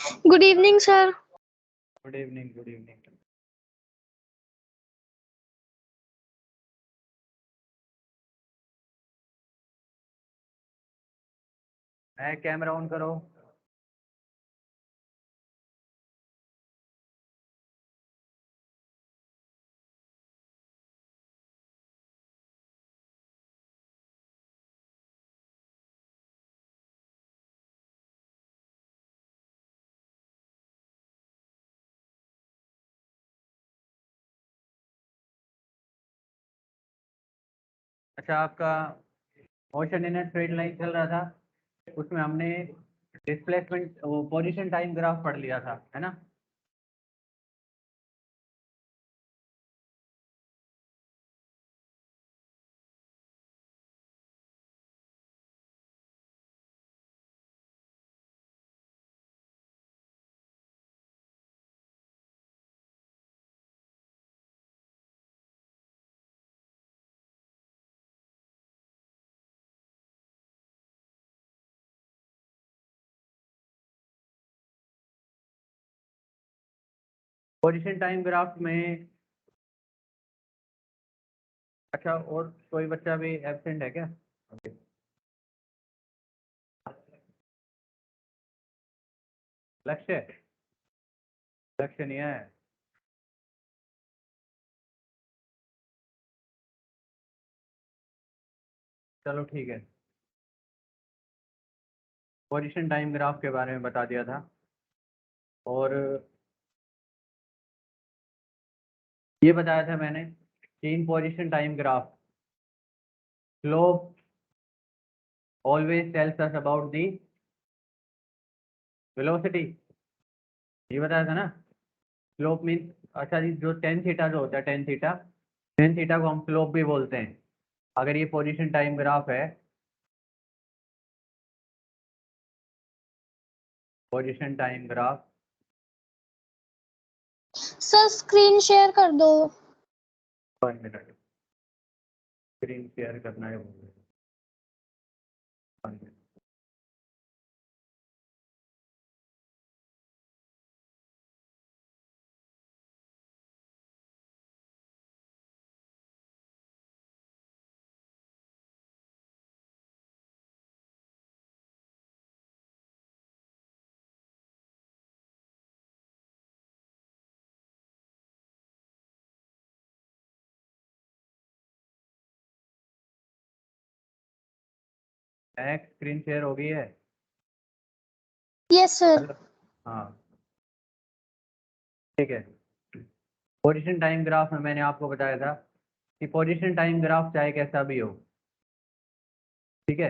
Good evening, sir. Good evening, good evening. Camera on करो। अच्छा, आपका मोशन इन स्ट्रेट लाइन चल रहा था, उसमें हमने डिस्प्लेसमेंट पोजीशन टाइम ग्राफ पढ़ लिया था, है ना। पोजीशन टाइम ग्राफ में अच्छा, और कोई बच्चा भी एब्सेंट है क्या? ओके। लक्ष्य लक्ष्य नहीं है। चलो ठीक है, पोजीशन टाइम ग्राफ के बारे में बता दिया था। और ये बताया था मैंने कि इन position time graph slope always tells us about the velocity. ये बताया था ना। स्लोप मीन्स, अच्छा जी, जो टेन थीटा जो होता है, टेन थीटा को हम स्लोप भी बोलते हैं। अगर ये पोजीशन टाइम ग्राफ है, position time graph, sir screen share कर दो। 1 मिनट, स्क्रीन शेयर करना है। 1 मिनट। स्क्रीन शेयर हो गई है? Yes sir. हेलो। हाँ, ठीक है। पोजीशन टाइम ग्राफ में मैंने आपको बताया था कि पोजीशन टाइम ग्राफ चाहे कैसा भी हो, ठीक है।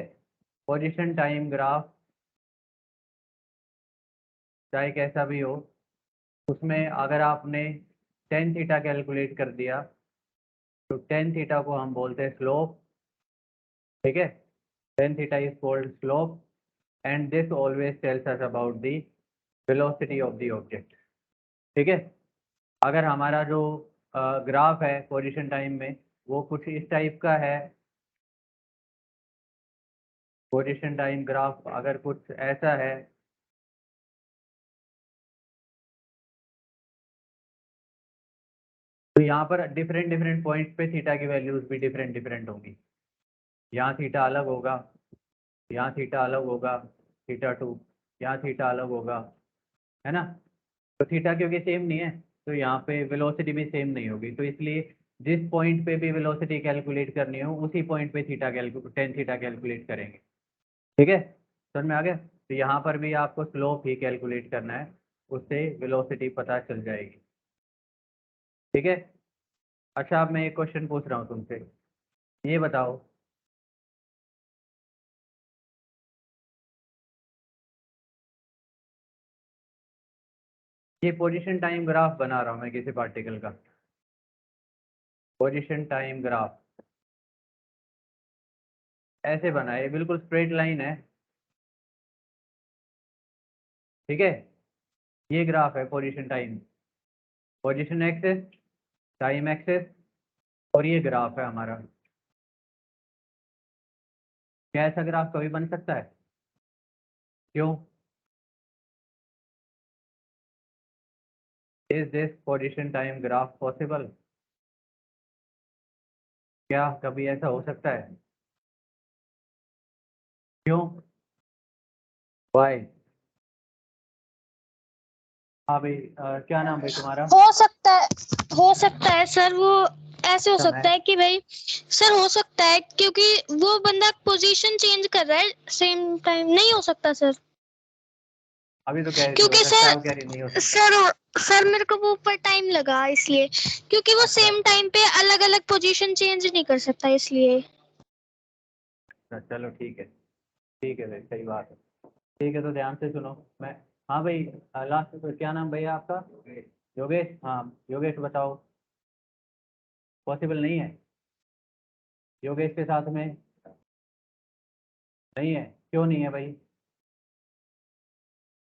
पोजीशन टाइम ग्राफ चाहे कैसा भी हो, उसमें अगर आपने टेन थीटा कैलकुलेट कर दिया तो टेन थीटा को हम बोलते हैं स्लोप, ठीक है। Tan theta is called slope and this always tells us about the velocity of the object, ठीक है। अगर हमारा जो ग्राफ है पोजीशन टाइम में वो कुछ इस टाइप का है, पोजीशन टाइम ग्राफ अगर कुछ ऐसा है, तो यहाँ पर डिफरेंट डिफरेंट पॉइंट्स पे थीटा की वैल्यूज भी डिफरेंट डिफरेंट होंगी। यहाँ थीटा अलग होगा, यहाँ थीटा अलग होगा, थीटा टू, यहाँ थीटा अलग होगा, है ना। तो थीटा क्योंकि सेम नहीं है, तो यहाँ पे वेलोसिटी भी सेम नहीं होगी, तो इसलिए जिस पॉइंट पे भी वेलोसिटी कैलकुलेट करनी हो उसी पॉइंट पे टेन थीटा कैलकुलेट करेंगे, ठीक है। समझ में आ गया? तो यहाँ पर भी आपको स्लोप ही कैलकुलेट करना है, उससे वेलोसिटी पता चल जाएगी, ठीक है। अच्छा, अब मैं एक क्वेश्चन पूछ रहा हूँ तुमसे, ये बताओ, ये पोजीशन टाइम ग्राफ बना रहा हूँ मैं किसी पार्टिकल का, पोजीशन टाइम ग्राफ ऐसे बना है, बिल्कुल स्ट्रेट लाइन है, ठीक है। ये ग्राफ है position time, position axes, time axes, और ये ग्राफ है हमारा। क्या ऐसा ग्राफ कभी बन सकता है? क्यों? Is this position time graph possible? क्या कभी ऐसा हो सकता है? क्यों? वाई? हाँ भाई, क्या नाम भाई तुम्हारा? हो सकता है सर, वो ऐसे हो समय? सकता है कि भाई सर, हो सकता है क्योंकि वो बंदा पोजीशन चेंज कर रहा है सेम टाइम। नहीं हो सकता सर, अभी तो कह रही थी हो क्योंकि सकता है, वो कह रही नहीं हो सकता। सर मेरे को वो ऊपर टाइम लगा इसलिए, क्योंकि वो अच्छा, सेम टाइम पे अलग अलग पोजीशन चेंज नहीं कर सकता इसलिए। चलो ठीक है भाई, सही बात है। ठीक है, तो ध्यान से सुनो। मैं, हाँ भाई, लास्ट क्या नाम भैया आपका? योगेश। हाँ योगेश, बताओ। पॉसिबल नहीं है योगेश के साथ में? नहीं है? क्यों नहीं है भाई?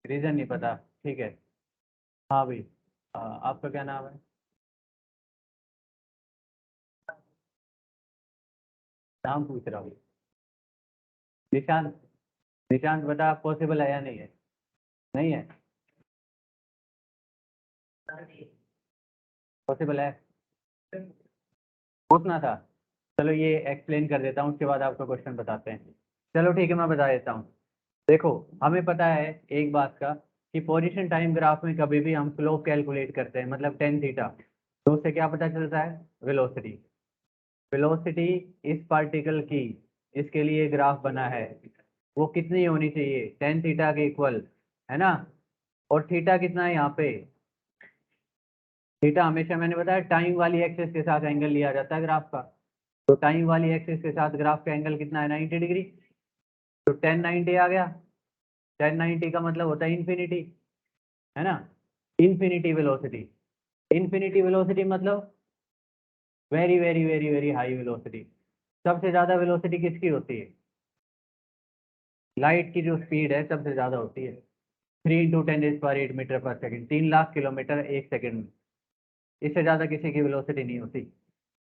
रीज़न नहीं पता? ठीक है। हाँ भाई, आपका क्या नाम है? नाम पूछ रहा हूँ। निशांत। निशांत, बता पॉसिबल है या नहीं है? नहीं है? पॉसिबल है? पूछना था। चलो ये एक्सप्लेन कर देता हूँ, उसके बाद आपका क्वेश्चन बताते हैं। चलो ठीक है, मैं बता देता हूँ। देखो, हमें पता है एक बात का, कि पोजीशन टाइम ग्राफ में कभी भी हम स्लोप कैलकुलेट करते हैं, मतलब टेन थीटा, तो उससे क्या पता चलता है? वेलोसिटी। वेलोसिटी इस पार्टिकल की, इसके लिए ग्राफ बना है, वो कितनी होनी चाहिए? टेन थीटा के इक्वल, है ना? और थीटा कितना है यहाँ पे? थीटा हमेशा, मैंने बताया, टाइम वाली एक्सिस के साथ एंगल लिया जाता है ग्राफ का। तो टाइम वाली एक्सिस के साथ ग्राफ का एंगल कितना है? 90 डिग्री। तो 1090 आ गया। 1090 का मतलब होता है इन्फिनिटी, है ना? Infinity velocity. इन्फिनिटी वेलोसिटी मतलब very very very very high velocity. सबसे ज़्यादा वेलोसिटी किसकी होती है? लाइट की जो स्पीड है सबसे ज़्यादा होती है, 3 × 10⁸ मीटर पर सेकेंड, 3 लाख किलोमीटर एक सेकेंड में। इससे ज़्यादा किसी की वेलोसिटी नहीं होती।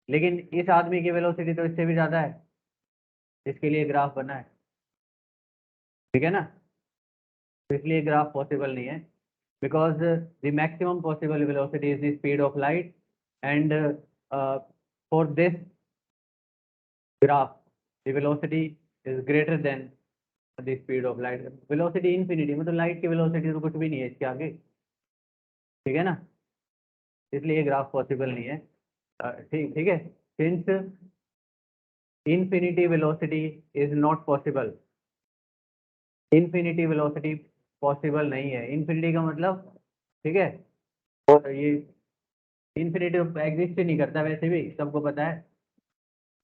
लेकिन इस आदमी की वेलोसिटी तो इससे भी ज़्यादा है, इसके लिए ग्राफ बना है। ठीक है ना? तो इसलिए ग्राफ पॉसिबल नहीं है, because the maximum possible velocity is the speed of light, and for this graph the velocity is greater than the speed of light. Velocity infinity, मतलब लाइट की वेलोसिटी तो कुछ भी नहीं है इसके आगे। ठीक है ना? इसलिए ये ग्राफ पॉसिबल नहीं है। ठीक ठीक है। Since infinity velocity is not possible, infinity velocity possible नहीं है। इन्फिनिटी का मतलब, ठीक है, और ये इन्फिनिटी एग्जिस्ट ही नहीं करता, वैसे भी सबको पता है।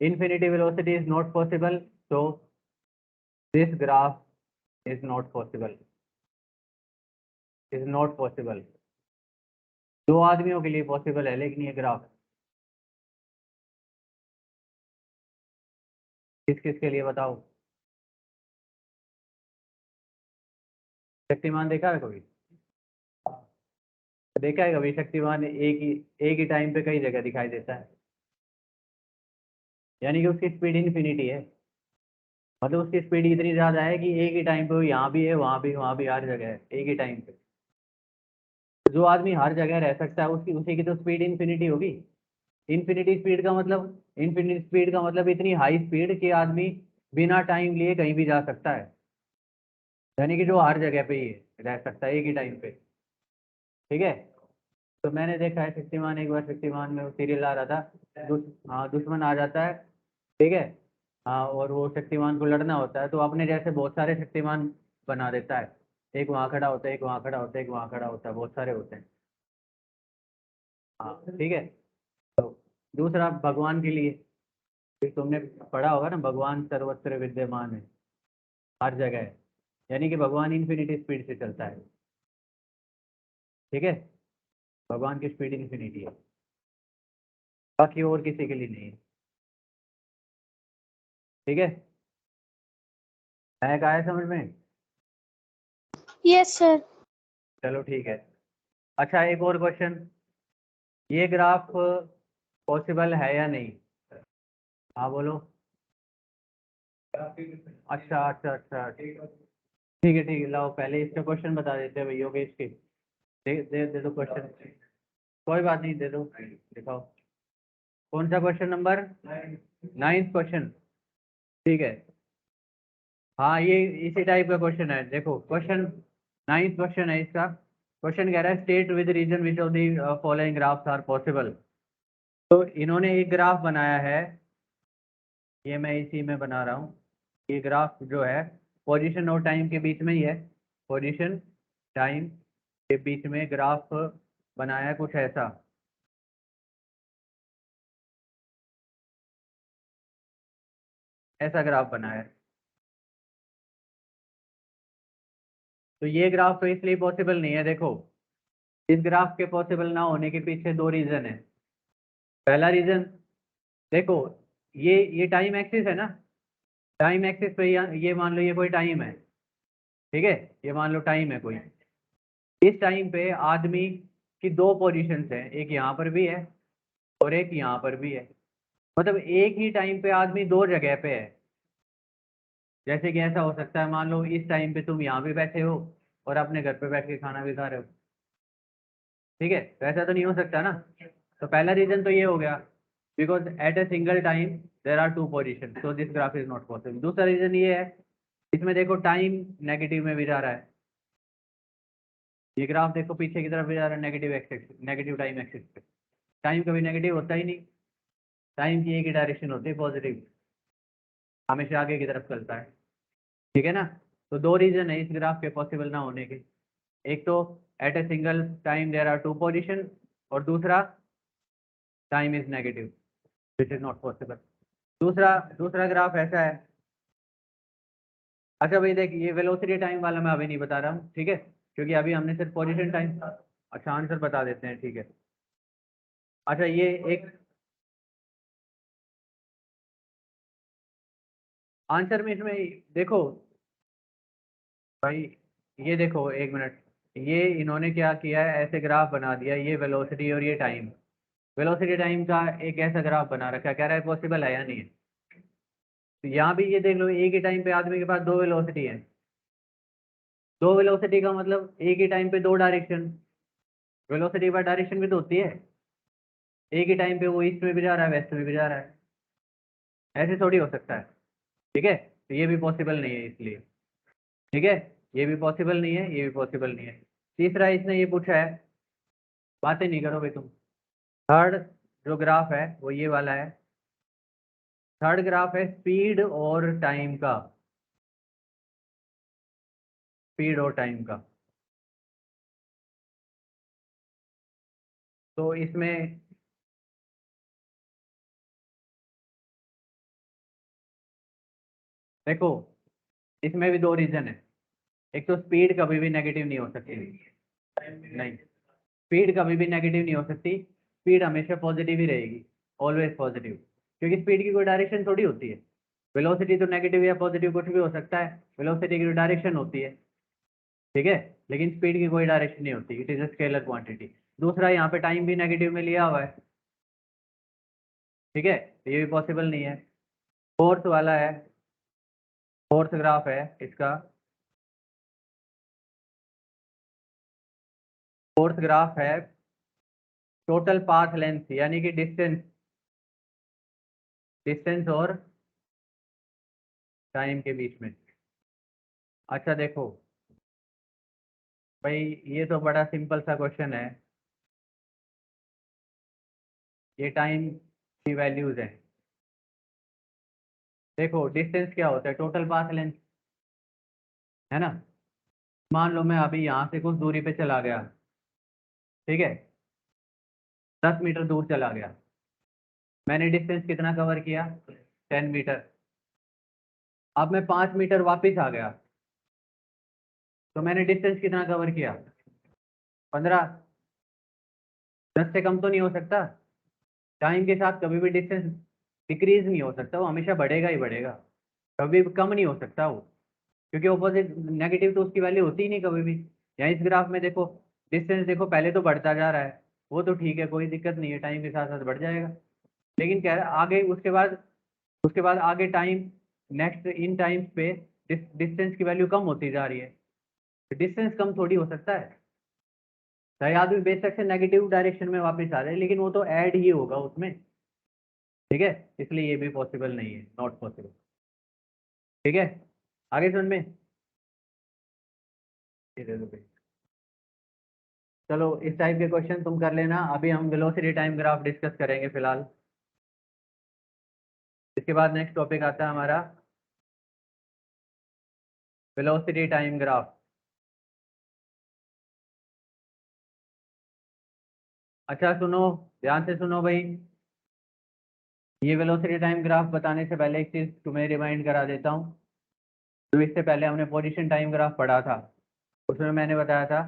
Infinity velocity is not possible, so this graph is not possible, is not possible. दो आदमियों के लिए पॉसिबल है, लेकिन ये ग्राफ किस किस के लिए बताओ? शक्तिमान देखा है कभी? देखा है कभी शक्तिमान? एक ही टाइम पे कई जगह दिखाई देता है, यानी कि उसकी स्पीड इन्फिनिटी है। मतलब उसकी स्पीड इतनी ज़्यादा है कि एक ही टाइम पे वो यहाँ भी है, वहाँ भी, हर जगह है एक ही टाइम पे। जो आदमी हर जगह रह सकता है, उसकी उसी की तो स्पीड इन्फिनिटी होगी। इन्फिनिटी स्पीड का मतलब इतनी हाई स्पीड कि आदमी बिना टाइम लिए कहीं भी जा सकता है, यानी कि जो हर जगह पे ही रह सकता है एक ही टाइम पे। ठीक है? तो मैंने देखा है शक्तिमान, एक बार शक्तिमान में वो सीरियल आ रहा था, हाँ, दुश्मन आ जाता है, ठीक है, हाँ, और वो शक्तिमान को लड़ना होता है, तो अपने जैसे बहुत सारे शक्तिमान बना देता है। एक वहाँ खड़ा होता है, एक वहाँ खड़ा होता है, एक वहाँ खड़ा होता है, बहुत सारे होते हैं। हाँ ठीक है। तो दूसरा भगवान के लिए, फिर तुमने पढ़ा होगा ना, भगवान सर्वत्र विद्यमान है, हर जगह है, यानी कि भगवान इन्फिनिटी स्पीड से चलता है। ठीक है? भगवान की स्पीड इन्फिनिटी है, बाकी और किसी के लिए नहीं है। ठीक है? आया समझ में? Yes sir. चलो ठीक है। अच्छा, एक और क्वेश्चन, ये ग्राफ पॉसिबल है या नहीं? हाँ बोलो। अच्छा अच्छा अच्छा, ठीक है, लाओ पहले इसका क्वेश्चन बता देते हैं भैया के, इसके दे दो क्वेश्चन। कोई बात नहीं, दे दो, दिखाओ। कौन सा क्वेश्चन नंबर? 9th question. ठीक है, हाँ ये इसी टाइप का क्वेश्चन है। देखो क्वेश्चन 9th क्वेश्चन है इसका। क्वेश्चन कह रहा है state with reason which of the following graphs are possible. तो इन्होंने एक ग्राफ बनाया है, ये मैं इसी में बना रहा हूँ। ये ग्राफ जो है पोजीशन और टाइम के बीच में ही है, पोजीशन टाइम के बीच में ग्राफ बनाया कुछ ऐसा। ऐसा ग्राफ बनाया है। तो ये ग्राफ तो इसलिए पॉसिबल नहीं है। देखो इस ग्राफ के पॉसिबल ना होने के पीछे दो रीजन है। पहला रीजन, देखो ये टाइम एक्सिस है ना, टाइम एक्सिस पे ये मान लो ये कोई टाइम है, ठीक है, ये मान लो टाइम है कोई। इस टाइम पे आदमी की दो पोजीशंस हैं, एक यहाँ पर भी है और एक यहाँ पर भी है। मतलब एक ही टाइम पे आदमी दो जगह पे है। जैसे कि ऐसा हो सकता है, मान लो इस टाइम पे तुम यहाँ पे बैठे हो और अपने घर पे बैठ के खाना भी खा रहे हो, ठीक है, तो ऐसा तो नहीं हो सकता ना। तो पहला रीजन तो ये हो गया, because at a single time there are two position, so this graph is not possible. दूसरा रीजन ये है, इसमें देखो टाइम नेगेटिव में भी जा रहा है। ये ग्राफ देखो पीछे की तरफ भी जा रहा है, negative axis, negative time axis पे। टाइम कभी नेगेटिव होता ही नहीं, टाइम की एक ही डायरेक्शन होती है, पॉजिटिव, हमेशा आगे की तरफ चलता है, ठीक है ना। तो दो रीजन है इस ग्राफ के पॉसिबल ना होने के। एक तो at a single time there are two position, और दूसरा time is negative, which is not possible. दूसरा दूसरा ग्राफ ऐसा है। अच्छा भाई देख, ये वेलोसिटी टाइम वाला मैं अभी नहीं बता रहा हूँ, ठीक है, क्योंकि अभी हमने सिर्फ पोजीशन टाइम। अच्छा आंसर बता देते हैं, ठीक है। अच्छा ये एक आंसर में इसमें देखो भाई, ये देखो एक मिनट, ये इन्होंने क्या किया है, ऐसे ग्राफ बना दिया, ये वेलोसिटी और ये टाइम। वेलोसिटी टाइम का एक ऐसा ग्राफ बना रखा है, कह रहा है पॉसिबल है या नहीं है। तो यहाँ भी ये देख लो, एक ही टाइम पे आदमी के पास दो वेलोसिटी है। दो वेलोसिटी का मतलब एक ही टाइम पे दो डायरेक्शन, वेलोसिटी बाय डायरेक्शन भी तो होती है। एक ही टाइम पे वो ईस्ट में भी जा रहा है, वेस्ट में भी जा रहा है, ऐसे थोड़ी हो सकता है, ठीक है। तो ये भी पॉसिबल नहीं है इसलिए, ठीक है, ये भी पॉसिबल नहीं है, ये भी पॉसिबल नहीं है। तीसरा इसने ये पूछा है, बातें नहीं करोगे तुम। थर्ड जो ग्राफ है वो ये वाला है। थर्ड ग्राफ है स्पीड और टाइम का, स्पीड और टाइम का। तो इसमें देखो, इसमें भी दो रीजन है। एक तो स्पीड कभी भी नेगेटिव नहीं हो सकती, नहीं, स्पीड कभी भी नेगेटिव नहीं हो सकती, स्पीड हमेशा पॉजिटिव ही रहेगी, ऑलवेज पॉजिटिव, क्योंकि स्पीड की कोई डायरेक्शन थोड़ी होती है। वेलोसिटी तो नेगेटिव या पॉजिटिव कुछ भी हो सकता है, वेलोसिटी की डायरेक्शन होती है, ठीक है, लेकिन स्पीड की कोई डायरेक्शन नहीं होती, it is a scalar quantity. दूसरा यहाँ पे टाइम भी नेगेटिव में लिया हुआ है, ठीक है, तो ये भी पॉसिबल नहीं है। फोर्थ वाला है, फोर्थ ग्राफ है इसका। फोर्थ ग्राफ है टोटल पाथ लेंथ, यानी कि डिस्टेंस, डिस्टेंस और टाइम के बीच में। अच्छा देखो भाई, ये तो बड़ा सिंपल सा क्वेश्चन है, ये टाइम की वैल्यूज है। देखो डिस्टेंस क्या होता है, टोटल पाथ लेंथ, है ना। मान लो मैं अभी यहाँ से कुछ दूरी पे चला गया, ठीक है, 10 मीटर दूर चला गया, मैंने डिस्टेंस कितना कवर किया, 10 मीटर। अब मैं 5 मीटर वापस आ गया, तो मैंने डिस्टेंस कितना कवर किया, 15। 10 से कम तो नहीं हो सकता। टाइम के साथ कभी भी डिस्टेंस डिक्रीज नहीं हो सकता, वो हमेशा बढ़ेगा ही बढ़ेगा, कभी भी कम नहीं हो सकता वो, क्योंकि ऑपोजिट नेगेटिव तो उसकी वैल्यू होती ही नहीं कभी भी। यहाँ इस ग्राफ में देखो, डिस्टेंस देखो पहले तो बढ़ता जा रहा है, वो तो ठीक है, कोई दिक्कत नहीं है, टाइम के साथ साथ बढ़ जाएगा, लेकिन कह रहा है आगे उसके बाद आगे टाइम, नेक्स्ट इन टाइम्स पे डिस्टेंस की वैल्यू कम होती जा रही है, तो डिस्टेंस कम थोड़ी हो सकता है। चाहे आदमी बेशक से नेगेटिव डायरेक्शन में वापस आ जाए, लेकिन वो तो ऐड ही होगा उसमें, ठीक है, इसलिए ये भी पॉसिबल नहीं है, नॉट पॉसिबल। ठीक है, आगे समझ में? ये दे दो भाई। चलो इस टाइप के क्वेश्चन तुम कर लेना। अभी हम वेलोसिटी टाइम ग्राफ डिस्कस करेंगे फिलहाल। इसके बाद नेक्स्ट टॉपिक आता है हमारा वेलोसिटी टाइम ग्राफ। अच्छा सुनो, ध्यान से सुनो भाई, ये वेलोसिटी टाइम ग्राफ बताने से पहले एक चीज तुम्हें रिमाइंड करा देता हूँ। तो इससे पहले हमने पोजीशन टाइम ग्राफ पढ़ा था, उसमें मैंने बताया था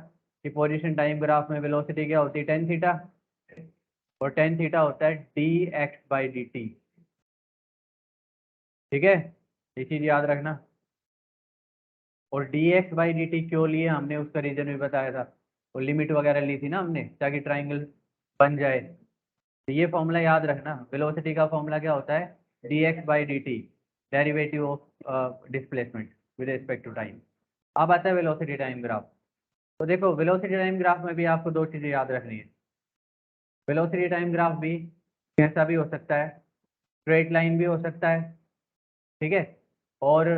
कि पोजीशन टाइम ग्राफ में वेलोसिटी क्या होती है, टेन थीटा, और टेन थीटा होता है d x by d t. ठीक है, ये चीज याद रखना। और D x by d T क्यों लिए हमने, उसका रीजन भी बताया था, और लिमिट वगैरह ली थी ना हमने, ताकि ट्राइंगल बन जाए। तो ये फॉर्मूला याद रखना, वेलोसिटी का फॉर्मूला क्या होता है, d x by d t, derivative of displacement with respect to time. अब आता है वेलोसिटी टाइम ग्राफ। तो देखो वेलोसिटी टाइम ग्राफ में भी आपको दो चीज़ें याद रखनी है। वेलोसिटी टाइम ग्राफ भी कैसा भी हो सकता है, स्ट्रेट लाइन भी हो सकता है, ठीक है, और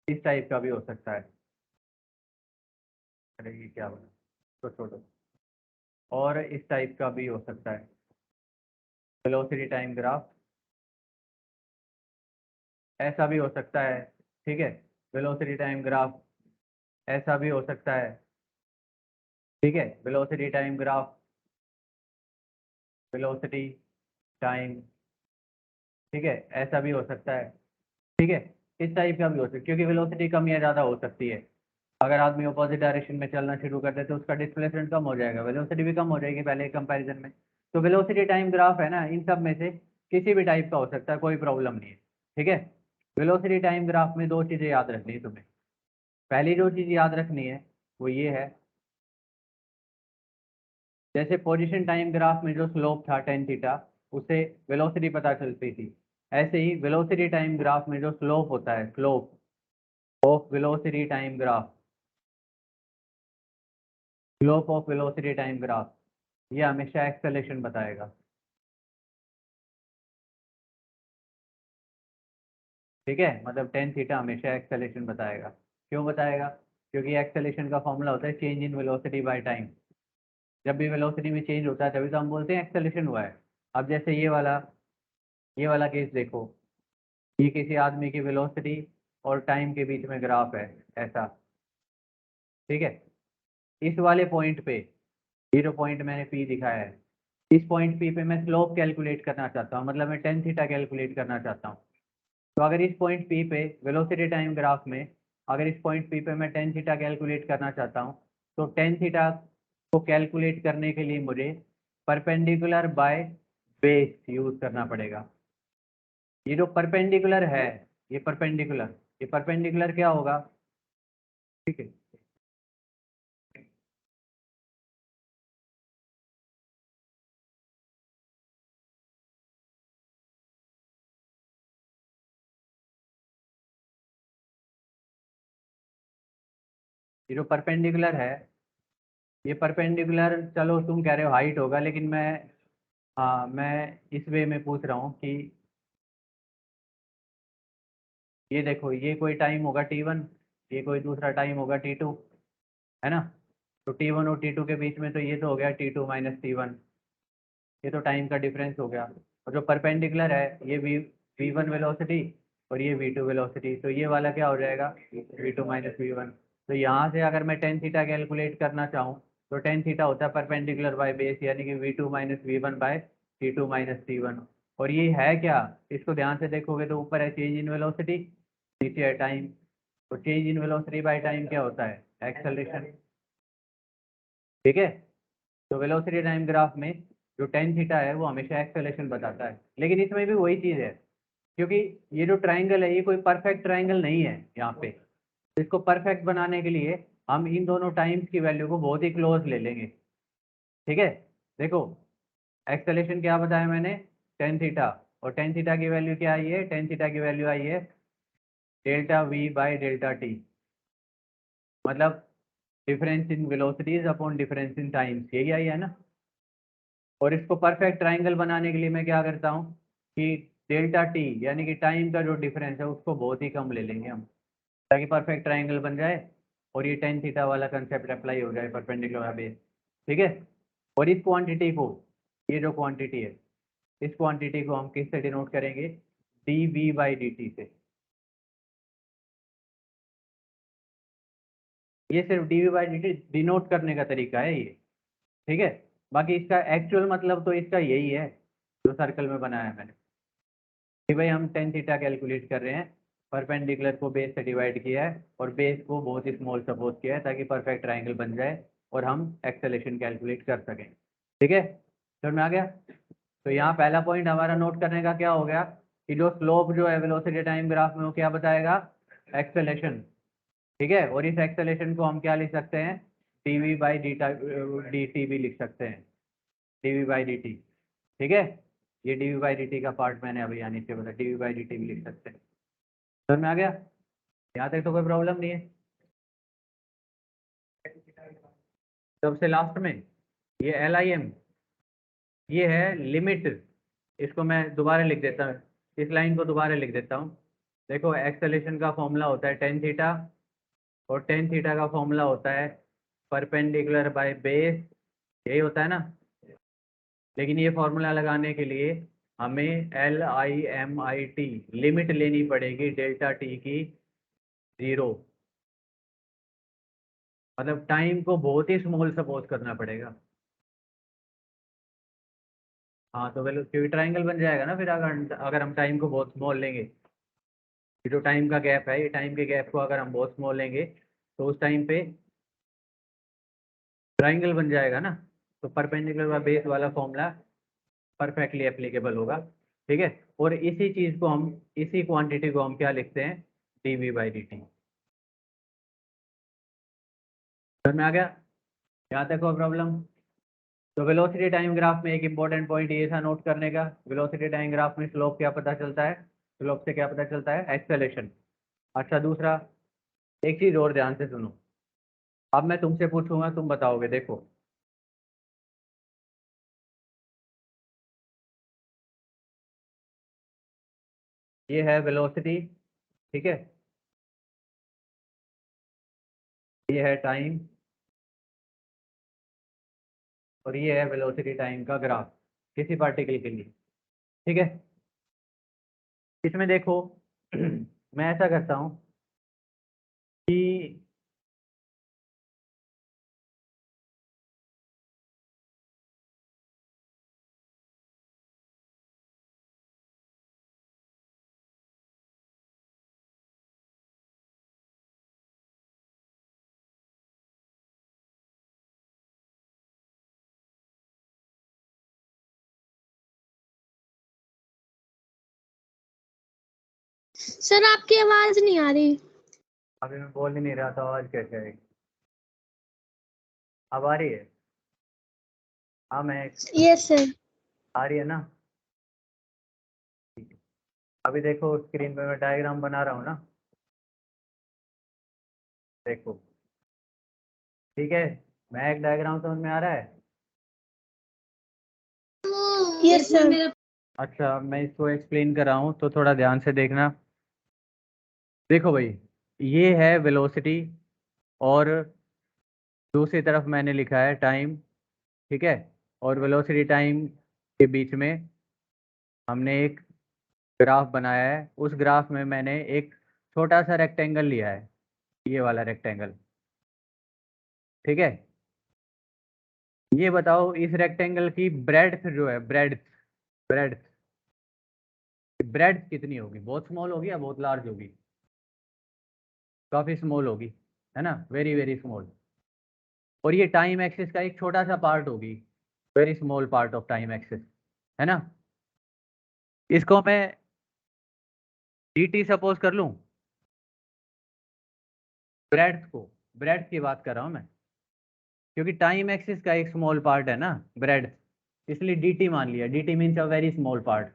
इस टाइप का भी हो सकता है। अरे ये क्या बना, तो छोड़ो, और इस टाइप का भी हो सकता है वेलोसिटी टाइम ग्राफ, ऐसा भी हो सकता है, ठीक है, वेलोसिटी टाइम ग्राफ ऐसा भी हो सकता है, ठीक है, velocity time graph, velocity time, ठीक है, ऐसा भी हो सकता है, ठीक है, इस टाइप का भी हो सकता है, क्योंकि वेलोसिटी कम या ज़्यादा हो सकती है। अगर आदमी अपोजिट डायरेक्शन में चलना शुरू कर दे तो उसका डिस्प्लेसमेंट कम हो जाएगा, वेलोसिटी भी कम हो जाएगी पहले कंपैरिजन में। तो वेलोसिटी टाइम ग्राफ है ना, इन सब में से किसी भी टाइप का हो सकता है, कोई प्रॉब्लम नहीं है, ठीक है। वेलोसिटी टाइम ग्राफ में दो चीज़ें याद रखनी है तुम्हें। पहली जो चीज़ याद रखनी है वो ये है, जैसे पोजीशन टाइम ग्राफ में जो स्लोप था टेन थीटा, उससे वेलोसिटी पता चलती थी, ऐसे ही वेलोसिटी टाइम ग्राफ में जो स्लोप होता है, slope of velocity time graph, slope of velocity time graph, ये हमेशा एक्सेलेरेशन बताएगा, ठीक है। मतलब टेन थीटा हमेशा एक्सेलेरेशन बताएगा। क्यों बताएगा? क्योंकि एक्सेलेरेशन का फॉर्मूला होता है change in velocity by time. जब भी वेलोसिटी में चेंज होता है तभी तो हम बोलते हैं एक्सेलेरेशन हुआ है। अब जैसे ये वाला केस देखो, ये किसी आदमी की वेलोसिटी और टाइम के बीच में ग्राफ है, ऐसा, ठीक है। इस वाले पॉइंट पे, ये जो पॉइंट मैंने पी दिखाया है, इस पॉइंट पी पे मैं स्लोप कैलकुलेट करना चाहता हूँ, मतलब मैं टेन थीटा कैलकुलेट करना चाहता हूँ। तो अगर इस पॉइंट पी पे वेलोसिटी टाइम ग्राफ में, अगर इस पॉइंट पी पे मैं टेन थीटा कैलकुलेट करना चाहता हूँ, तो टेन थीटा को कैलकुलेट करने के लिए मुझे परपेंडिकुलर बाय बेस यूज करना पड़ेगा। ये जो परपेंडिकुलर है, ये परपेंडिकुलर क्या होगा, ठीक है, ये जो परपेंडिकुलर है, ये परपेंडिकुलर, चलो तुम कह रहे हो हाइट होगा, लेकिन मैं, हाँ मैं इस वे में पूछ रहा हूँ कि ये देखो, ये कोई टाइम होगा T1, ये कोई दूसरा टाइम होगा T2, है ना। तो T1 और T2 के बीच में तो ये तो हो गया T2 माइनस T1, ये तो टाइम का डिफरेंस हो गया। और जो परपेंडिकुलर है, ये V1 वेलोसिटी और ये V2 वेलोसिटी, तो ये वाला क्या हो जाएगा, V2 माइनस V1। तो यहाँ से अगर मैं टेन थीटा कैलकुलेट करना चाहूँ, तो टेन थीटा होता है परपेंडिकुलर बाय बेस, यानी कि V2 minus V1 bye T2 minus T1। और ये है क्या, इसको ध्यान से देखोगे तो ऊपर है चेंज इन वेलोसिटी, नीचे है टाइम। तो change in velocity by time क्या होता है, एक्सेलरेशन, ठीक है। तो वेलोसिटी टाइम ग्राफ में जो टेन थीटा है वो हमेशा एक्सेलरेशन बताता है, लेकिन इसमें भी वही चीज़ है, क्योंकि ये जो ट्राइंगल है ये कोई परफेक्ट ट्राइंगल नहीं है यहाँ पे। तो इसको परफेक्ट बनाने के लिए हम इन दोनों टाइम्स की वैल्यू को बहुत ही क्लोज ले लेंगे, ठीक है। देखो एक्सेलरेशन क्या बताया मैंने, टेन थीटा, और टेन थीटा की वैल्यू क्या आई है, टेन थीटा की वैल्यू आई है delta V by delta T. मतलब difference in velocities upon difference in times, यही आई है ना। और इसको परफेक्ट ट्राइंगल बनाने के लिए मैं क्या करता हूँ कि डेल्टा टी यानी कि टाइम का जो डिफरेंस है उसको बहुत ही कम ले लेंगे हम, ताकि परफेक्ट ट्राइंगल बन जाए और ये टेन थीटा वाला कंसेप्ट अप्लाई हो जाए परपेंडिकुलर बेस, ठीक है। और इस क्वांटिटी को, ये जो क्वांटिटी है, इस क्वांटिटी को हम किससे डिनोट करेंगे, d v by d t से। ये सिर्फ d v by d t denote करने का तरीका है ये, ठीक है। बाकी इसका एक्चुअल मतलब तो इसका यही है जो सर्कल में बनाया है मैंने, कि भाई हम टेन थीटा कैलकुलेट कर रहे हैं, परपेंडिकुलर को बेस से डिवाइड किया है और बेस को बहुत ही स्मॉल सपोज किया है ताकि परफेक्ट ट्राइंगल बन जाए और हम एक्सेलेरेशन कैलकुलेट कर सकें, ठीक है। समझ में आ गया। तो यहाँ पहला पॉइंट हमारा नोट करने का क्या हो गया कि जो स्लोप जो है वेलोसिटी टाइम ग्राफ में वो क्या बताएगा, एक्सेलेरेशन, ठीक है। और इस एक्सेलेरेशन को हम क्या लिख सकते हैं, d v by d t भी लिख सकते हैं, d v by d t, ठीक है। ये d v by d t का पार्ट मैंने अभी यहाँ नीचे बताया, d v by d t भी लिख सकते हैं। समझ में आ गया, यहाँ तक तो कोई प्रॉब्लम नहीं है। सबसे लास्ट में ये एल आई एम, ये है लिमिट, इसको मैं दोबारा लिख देता हूँ, इस लाइन को दोबारा लिख देता हूँ। देखो एक्सेलेरेशन का फॉर्मूला होता है टेन थीटा, और टेन थीटा का फॉर्मूला होता है परपेंडिकुलर बाय बेस, यही होता है ना। लेकिन ये फॉर्मूला लगाने के लिए हमें L I am I T limit लेनी पड़ेगी डेल्टा टी की 0, मतलब टाइम को बहुत ही स्मॉल सपोज करना पड़ेगा। हाँ तो वेल क्योंकि ट्राइंगल बन जाएगा ना फिर, अगर हम टाइम को बहुत स्मॉल लेंगे, ये जो टाइम का गैप है, ये टाइम के गैप को अगर हम बहुत स्मॉल लेंगे तो उस टाइम पे ट्राइंगल बन जाएगा ना। तो परपेंडिकुलर बेस वाला फॉर्मूला परफेक्टली एप्लीकेबल होगा, ठीक है। और इसी चीज़ को हम, इसी क्वांटिटी को हम क्या लिखते हैं, d v by d t. समझ में आ गया, यहाँ तक कोई प्रॉब्लम। तो वेलोसिटी टाइम ग्राफ में एक इंपॉर्टेंट पॉइंट ये था नोट करने का, वेलोसिटी टाइम ग्राफ में स्लोप क्या पता चलता है, स्लोप से क्या पता चलता है, एक्सेलेरेशन। अच्छा दूसरा, एक चीज़ और ध्यान से सुनो, अब मैं तुमसे पूछूंगा तुम बताओगे, देखो ये है वेलोसिटी, ठीक है, ये है टाइम, और ये है वेलोसिटी टाइम का ग्राफ किसी पार्टिकल के लिए, ठीक है। इसमें देखो मैं ऐसा करता हूँ कि सर आपकी आवाज नहीं आ रही। अभी मैं बोल ही नहीं रहा था, आवाज कैसे आएगी, अब आ रही है। हाँ मैं, यस सर। आ रही है ना। अभी देखो स्क्रीन पे मैं डायग्राम बना रहा हूँ ना, देखो, ठीक है। मैं एक डायग्राम समझ में आ रहा है। Yes sir. अच्छा मैं इसको एक्सप्लेन कर रहा हूँ तो थोड़ा ध्यान से देखना। देखो भाई, ये है वेलोसिटी और दूसरी तरफ मैंने लिखा है टाइम, ठीक है। और वेलोसिटी टाइम के बीच में हमने एक ग्राफ बनाया है, उस ग्राफ में मैंने एक छोटा सा रेक्टेंगल लिया है, ये वाला रेक्टेंगल, ठीक है। ये बताओ इस रेक्टेंगल की ब्रेड्थ जो है, ब्रेड्थ, ब्रेड्थ, ब्रेड्थ कितनी होगी, बहुत स्मॉल होगी या बहुत लार्ज होगी, काफ़ी स्मॉल होगी, है ना, वेरी वेरी स्मॉल। और ये टाइम एक्सिस का एक छोटा सा पार्ट होगी, very small part of time axis, है ना। इसको मैं डी टी सपोज कर लूँ, ब्रेड्थ को, ब्रेड्थ की बात कर रहा हूँ मैं, क्योंकि टाइम एक्सिस का एक स्मॉल पार्ट है ना ब्रेड्थ, इसलिए डी टी मान लिया, D T means a very small part.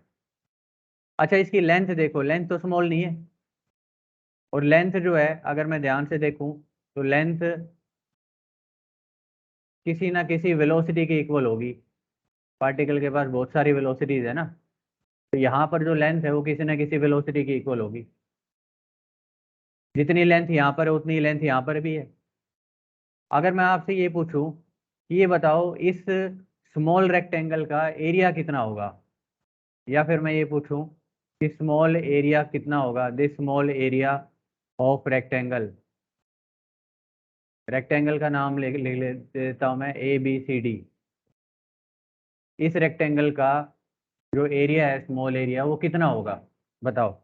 अच्छा इसकी लेंथ देखो, लेंथ तो स्मॉल नहीं है, और लेंथ जो है अगर मैं ध्यान से देखूं तो लेंथ किसी ना किसी वेलोसिटी के इक्वल होगी। पार्टिकल के पास बहुत सारी वेलोसिटीज है ना, तो यहाँ पर जो लेंथ है वो किसी ना किसी वेलोसिटी की इक्वल होगी। जितनी लेंथ यहाँ पर है उतनी लेंथ यहाँ पर भी है। अगर मैं आपसे ये पूछूं कि ये बताओ इस स्मॉल रेक्टेंगल का एरिया कितना होगा, या फिर मैं ये पूछूं कि स्मॉल एरिया कितना होगा, this small area of rectangle. Rectangle का नाम लिख देता हूं मैं ABCD। इस रेक्टेंगल का जो एरिया है, स्मॉल एरिया, वो कितना होगा बताओ।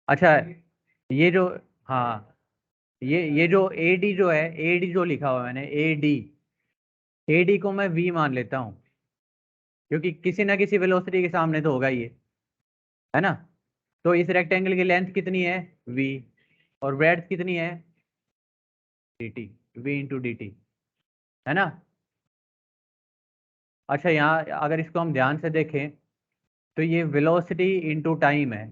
अच्छा, ये जो, हाँ, ये जो AD जो है, AD जो लिखा हुआ है मैंने, AD को मैं V मान लेता हूँ, क्योंकि किसी ना किसी वेलोसिटी के सामने तो होगा ही ये, है ना। तो इस रेक्टेंगल की लेंथ कितनी है, V, और ब्रेड्थ कितनी है, dt, V × dt, है ना। अच्छा, यहाँ अगर इसको हम ध्यान से देखें तो ये वेलोसिटी इंटू टाइम है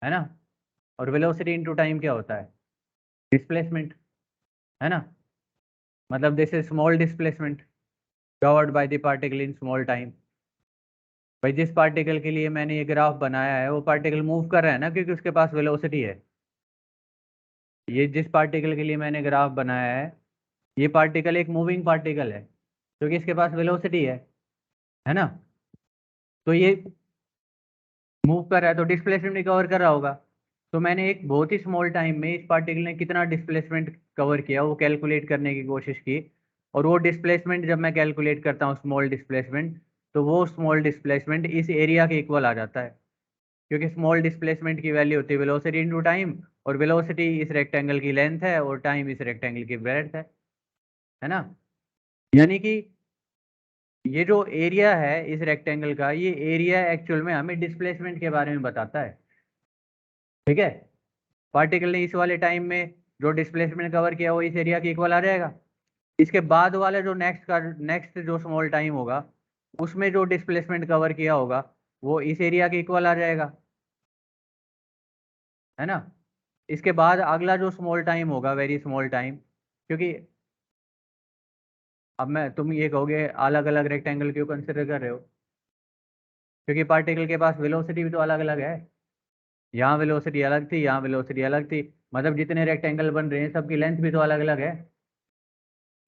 ना। और वेलोसिटी इंटू टाइम क्या होता है, डिस्प्लेसमेंट, है ना। मतलब this is small displacement covered by the particle in small time. भाई जिस पार्टिकल के लिए मैंने ये ग्राफ बनाया है वो पार्टिकल मूव कर रहा है ना, क्योंकि उसके पास वेलोसिटी है। ये जिस पार्टिकल के लिए मैंने ग्राफ बनाया है, ये पार्टिकल एक मूविंग पार्टिकल है, क्योंकि इसके पास वेलोसिटी है ना। तो ये मूव कर रहा है तो डिस्प्लेसमेंट भी कवर कर रहा होगा। तो मैंने एक बहुत ही स्मॉल टाइम में इस पार्टिकल ने कितना डिस्प्लेसमेंट कवर किया वो कैलकुलेट करने की कोशिश की। और वो डिस्प्लेसमेंट जब मैं कैलकुलेट करता हूँ, स्मॉल डिस्प्लेसमेंट, तो वो स्मॉल डिस्प्लेसमेंट इस एरिया के इक्वल आ जाता है, क्योंकि स्मॉल डिस्प्लेसमेंट की वैल्यू होती है वेलोसिटी इंटू टाइम, और वेलोसिटी इस रेक्टेंगल की लेंथ है और टाइम इस रेक्टेंगल की ब्रेड्थ है ना। यानी कि ये जो एरिया है इस रेक्टेंगल का, ये एरिया एक्चुअल में हमें डिस्प्लेसमेंट के बारे में बताता है, ठीक है। पार्टिकल ने इस वाले टाइम में जो डिस्प्लेसमेंट कवर किया वो इस एरिया के इक्वल आ जाएगा। इसके बाद वाले जो नेक्स्ट जो स्मॉल टाइम होगा उसमें जो डिस्प्लेसमेंट कवर किया होगा वो इस एरिया के इक्वल आ जाएगा, है ना। इसके बाद अगला जो स्मॉल टाइम होगा, वेरी स्मॉल टाइम, क्योंकि अब मैं, तुम ये कहोगे अलग अलग रेक्टेंगल क्यों कंसिडर कर रहे हो, क्योंकि पार्टिकल के पास वेलोसिटी भी तो अलग अलग है। यहाँ वेलोसिटी अलग थी, यहाँ वेलोसिटी अलग थी, मतलब जितने रेक्टेंगल बन रहे हैं सबकी लेंथ भी तो अलग अलग है।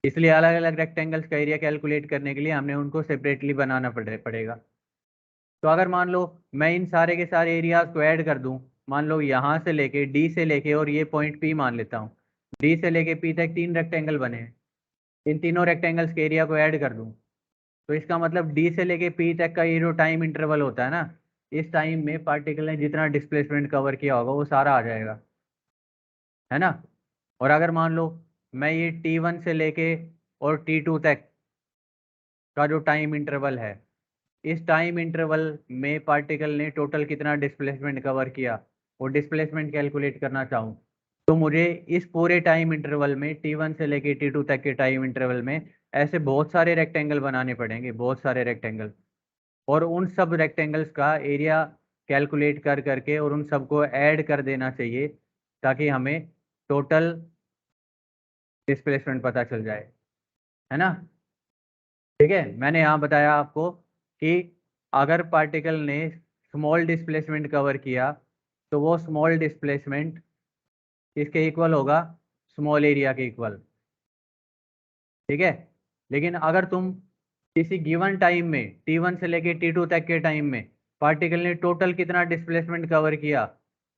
इसलिए अलग अलग रेक्टेंगल्स का एरिया कैलकुलेट करने के लिए हमने उनको सेपरेटली बनाना पड़ेगा। तो अगर मान लो मैं इन सारे के सारे एरियाज को ऐड कर दूं, मान लो यहाँ से लेके डी से लेके, और ये पॉइंट पी मान लेता हूँ, डी से लेके पी तक 3 रेक्टेंगल बने हैं, इन तीनों रेक्टेंगल्स के एरिया को ऐड कर दूं, तो इसका मतलब डी से लेके पी तक का ये जो टाइम इंटरवल होता है ना, इस टाइम में पार्टिकल ने जितना डिस्प्लेसमेंट कवर किया होगा वो सारा आ जाएगा, है ना। और अगर मान लो मैं ये T1 से लेके और T2 तक का जो टाइम इंटरवल है, इस टाइम इंटरवल में पार्टिकल ने टोटल कितना डिस्प्लेसमेंट कवर किया, वो डिस्प्लेसमेंट कैलकुलेट करना चाहूँ, तो मुझे इस पूरे टाइम इंटरवल में T1 से लेके T2 तक के टाइम इंटरवल में ऐसे बहुत सारे रेक्टेंगल बनाने पड़ेंगे, बहुत सारे रेक्टेंगल, और उन सब रेक्टेंगल्स का एरिया कैलकुलेट कर करके और उन सबको ऐड कर देना चाहिए, ताकि हमें टोटल डिस्प्लेसमेंट पता चल जाए, है ना। ठीक है, मैंने यहाँ बताया आपको कि अगर पार्टिकल ने स्मॉल डिस्प्लेसमेंट कवर किया तो वो स्मॉल डिस्प्लेसमेंट इसके इक्वल होगा, स्मॉल एरिया के इक्वल, ठीक है। लेकिन अगर तुम किसी गिवन टाइम में T1 से लेके T2 तक के टाइम में पार्टिकल ने टोटल कितना डिस्प्लेसमेंट कवर किया,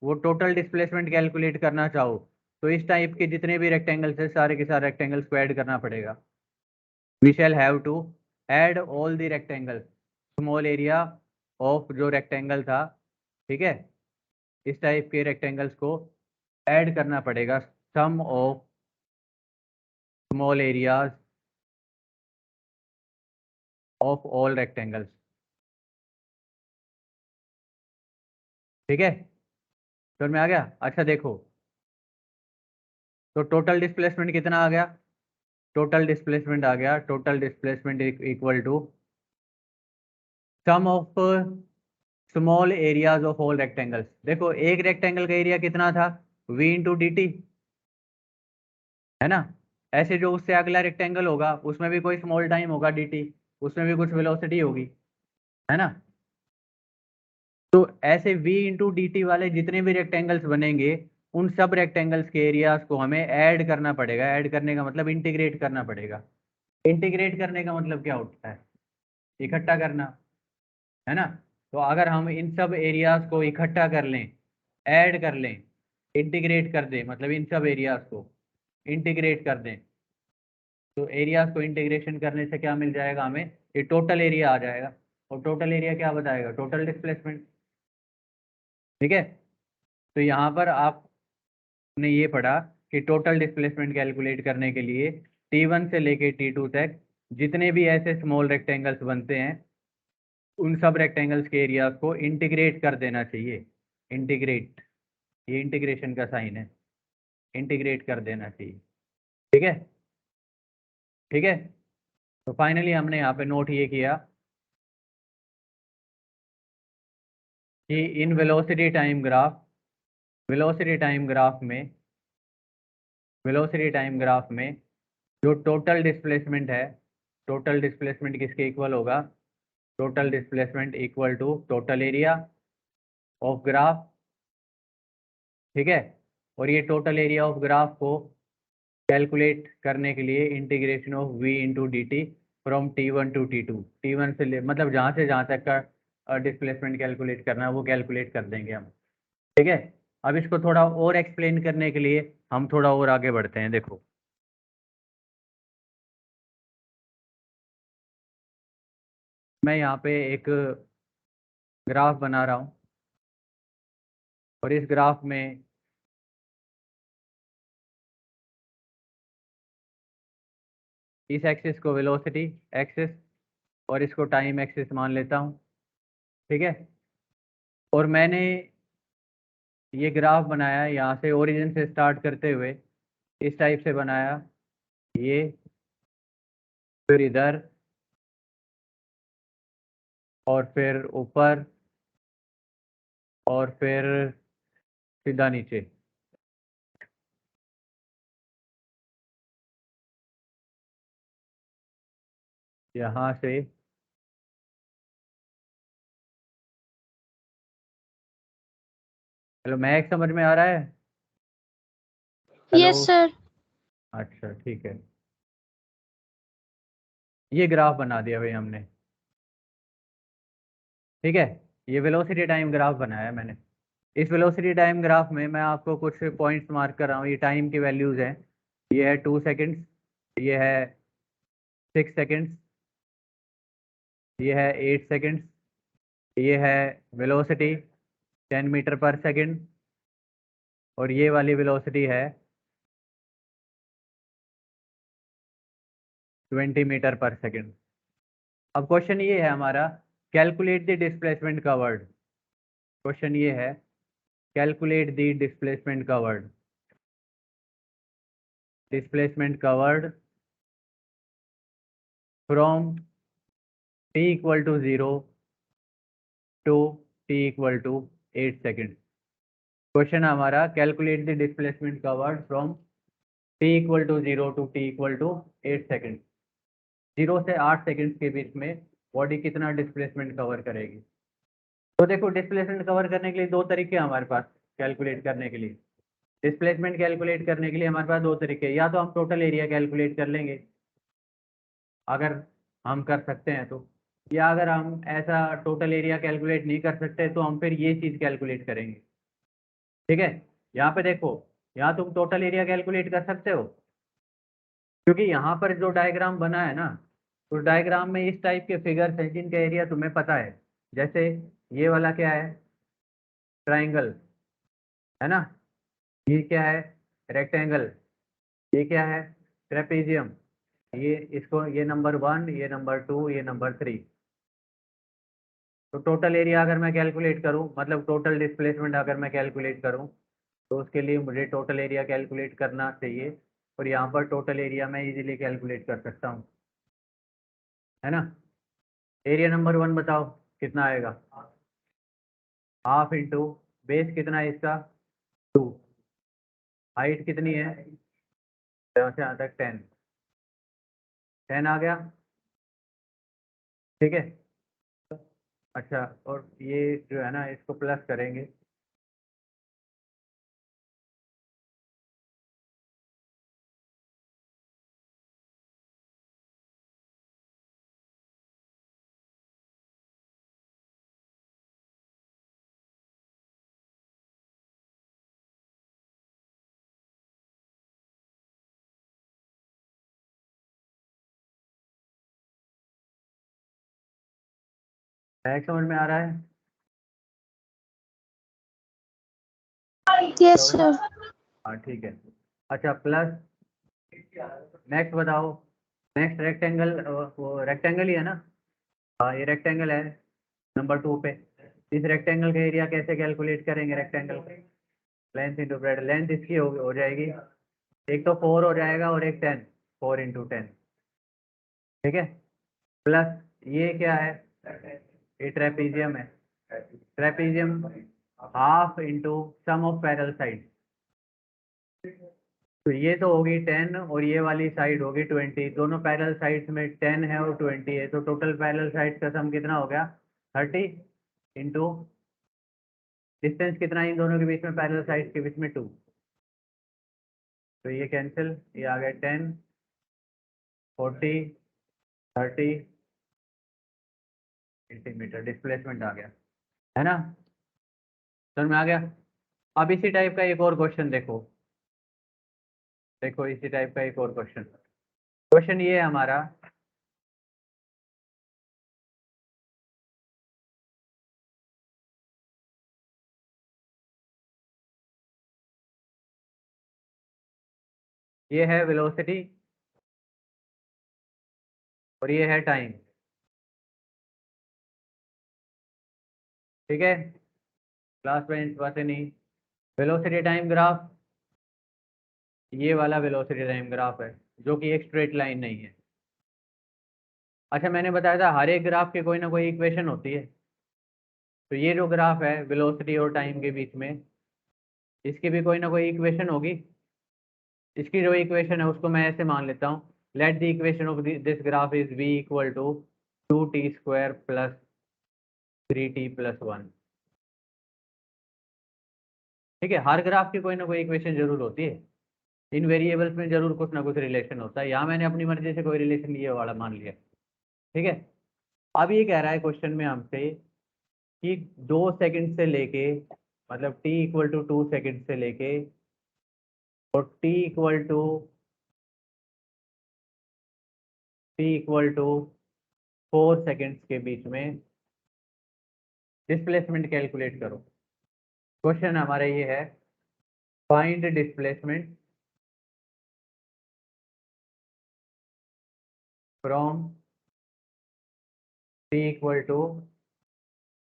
वो टोटल डिस्प्लेसमेंट कैलकुलेट करना चाहो, तो इस टाइप के जितने भी रेक्टेंगल्स है सारे के सारे रेक्टेंगल्स को ऐड करना पड़ेगा। We shall have to add all the rectangles, small area of जो रेक्टेंगल था, ठीक है, इस टाइप के रेक्टेंगल्स को ऐड करना पड़ेगा, sum of small areas of all rectangles, ठीक है। समझ में आ गया। अच्छा देखो, तो टोटल डिस्प्लेसमेंट कितना आ गया, टोटल डिस्प्लेसमेंट आ गया, total displacement equal to sum of small areas of all rectangles. देखो एक रेक्टेंगल का एरिया कितना था, V × dt, है ना। ऐसे जो उससे अगला रेक्टेंगल होगा उसमें भी कोई स्मॉल टाइम होगा dt, उसमें भी कुछ वेलोसिटी होगी, है ना। तो ऐसे v इंटू डी टी वाले जितने भी रेक्टेंगल्स बनेंगे उन सब रेक्टेंगल्स के एरियाज को हमें ऐड करना पड़ेगा। ऐड करने का मतलब इंटीग्रेट करना पड़ेगा। इंटीग्रेट करने का मतलब क्या होता है? इकट्ठा करना, है ना। तो अगर हम इन सब एरियाज को इकट्ठा कर लें, ऐड कर लें, इंटीग्रेट कर दें, मतलब इन सब एरियाज को इंटीग्रेट कर दें, तो एरियाज को इंटीग्रेशन करने से क्या मिल जाएगा हमें? ये टोटल एरिया आ जाएगा। और टोटल एरिया क्या बताएगा? Total displacement. ठीक है। तो यहाँ पर आपने ये पढ़ा कि टोटल डिस्प्लेसमेंट कैलकुलेट करने के लिए T1 से लेके T2 तक जितने भी ऐसे स्मॉल रेक्टेंगल्स बनते हैं उन सब रेक्टेंगल्स के एरियाज को इंटीग्रेट कर देना चाहिए। इंटीग्रेट, ये इंटीग्रेशन का साइन है, इंटीग्रेट कर देना चाहिए। ठीक है, ठीक है। तो फाइनली हमने यहाँ पे नोट ये किया कि in velocity time graph, velocity time graph में, वेलोसिटी टाइम ग्राफ में जो टोटल डिस्प्लेसमेंट है, टोटल डिस्प्लेसमेंट किसके इक्वल होगा? Total displacement equal to total area of graph. ठीक है। और ये टोटल एरिया ऑफ ग्राफ को कैलकुलेट करने के लिए integration of v into d t from T1 to T2, T1 से ले मतलब जहाँ से जहाँ तक का डिस्प्लेसमेंट कैलकुलेट करना है वो कैलकुलेट कर देंगे हम। ठीक है। अब इसको थोड़ा और एक्सप्लेन करने के लिए हम थोड़ा और आगे बढ़ते हैं। देखो मैं यहाँ पे एक ग्राफ बना रहा हूँ और इस ग्राफ में इस एक्सिस को वेलोसिटी एक्सिस और इसको टाइम एक्सिस मान लेता हूँ। ठीक है। और मैंने ये ग्राफ बनाया यहाँ से ओरिजिन से स्टार्ट करते हुए इस टाइप से बनाया, ये फिर इधर और फिर ऊपर और फिर सीधा नीचे। यहाँ से हेलो मैक समझ में आ रहा है? Hello, yes sir. अच्छा ठीक है। ये ग्राफ बना दिया भाई हमने। ठीक है, ये वेलोसिटी टाइम ग्राफ बनाया है मैंने। इस वेलोसिटी टाइम ग्राफ में मैं आपको कुछ पॉइंट्स मार्क कर रहा हूँ। ये टाइम की वैल्यूज हैं। ये है 2 सेकेंड्स, ये है 6 सेकेंड्स, ये है 8 सेकेंड्स, ये है वेलोसिटी 10 मीटर पर सेकेंड और ये वाली वेलोसिटी है 20 मीटर पर सेकेंड। अब क्वेश्चन ये है हमारा, calculate the displacement covered. Question ये है, calculate the displacement covered, displacement covered from t equal to 0 to t equal to 8 second. Question हमारा, calculate the displacement covered from t equal to 0 to t equal to 8 second. 0 से 8 seconds के बीच में body कितना displacement cover करेगी? तो देखो displacement cover करने के लिए दो तरीके हैं हमारे पास कैलकुलेट करने के लिए। डिस्प्लेसमेंट कैलकुलेट करने के लिए हमारे पास दो तरीके हैं, या तो हम टोटल एरिया कैलकुलेट कर लेंगे अगर हम कर सकते हैं तो, या अगर हम ऐसा टोटल एरिया कैलकुलेट नहीं कर सकते तो हम फिर ये चीज़ कैलकुलेट करेंगे। ठीक है। यहाँ पे देखो, यहाँ तुम टोटल एरिया कैलकुलेट कर सकते हो क्योंकि यहाँ पर जो डायग्राम बना है ना, उस डायग्राम में इस टाइप के फिगर्स हैं जिनका एरिया तुम्हें पता है। जैसे ये वाला क्या है? ट्राइंगल, है ना। ये क्या है? रेक्टेंगल। ये क्या है? ट्रेपेजियम। ये इसको, ये नंबर 1, ये नंबर 2, ये नंबर 3। तो टोटल एरिया अगर मैं कैलकुलेट करूं, मतलब टोटल डिस्प्लेसमेंट अगर मैं कैलकुलेट करूं, तो उसके लिए मुझे टोटल एरिया कैलकुलेट करना चाहिए। और यहाँ पर टोटल एरिया मैं इजीली कैलकुलेट कर सकता हूँ, है ना। एरिया नंबर 1 बताओ कितना आएगा? हाफ इंटू बेस कितना है इसका? 2। हाइट कितनी है? यहाँ से यहाँ तक 10 आ गया, ठीक है। अच्छा, और ये जो है ना इसको प्लस करेंगे, समझ में आ रहा है? Yes sir. हाँ ठीक है। अच्छा प्लस, नेक्स्ट बताओ, नेक्स्ट रेक्टेंगल, वो रेक्टेंगल ही है ना? हाँ ये रेक्टेंगल है नंबर 2 पे। इस रेक्टेंगल का एरिया कैसे कैलकुलेट करेंगे? Rectangle length into breadth, length इसकी हो जाएगी, एक तो 4 हो जाएगा और एक 10, 4 इंटू 10, ठीक है। प्लस ये क्या है? ये ट्रेपीजियम है, trapezium half into sum of parallel side, तो ये तो होगी 10 और ये वाली साइड होगी 20, दोनों पैरेलल साइड्स में 10 है और 20 है, तो टोटल पैरेलल साइड्स का सम कितना हो गया? 30 इंटू डिस्टेंस कितना है इन दोनों के बीच में, पैरेलल साइड्स के बीच में 2, तो ये कैंसिल, ये आ गया 10, 40, 30 सेंटीमीटर डिस्प्लेसमेंट आ गया, है ना? समझ में आ गया? अब इसी टाइप का एक और क्वेश्चन देखो, देखो इसी टाइप का एक और क्वेश्चन, क्वेश्चन ये है हमारा, ये है वेलोसिटी और ये है टाइम, ठीक है। क्लास में बातें नहीं, वेलोसिटी टाइम ग्राफ, ये वाला वेलोसिटी टाइम ग्राफ है जो कि एक स्ट्रेट लाइन नहीं है। अच्छा मैंने बताया था हर एक ग्राफ की कोई ना कोई इक्वेशन होती है, तो ये जो ग्राफ है वेलोसिटी और टाइम के बीच में, इसकी भी कोई ना कोई इक्वेशन होगी। इसकी जो इक्वेशन है उसको मैं ऐसे मान लेता हूँ, let the equation of this graph is v equal to 2t² plus 3t plus 1, ठीक है। हर ग्राफ की कोई ना कोई इक्वेशन जरूर होती है, इन वेरिएबल्स में जरूर कुछ ना कुछ रिलेशन होता है, यहाँ मैंने अपनी मर्जी से कोई रिलेशन लिए वाला मान लिया, ठीक है। अब ये कह रहा है क्वेश्चन में हमसे कि 2 सेकंड से लेके, मतलब t इक्वल टू 2 सेकंड से लेके और t इक्वल टू 4 सेकंड्स के बीच में डिस्प्लेसमेंट कैलकुलेट करो। क्वेश्चन हमारा ये है, find displacement from t equal to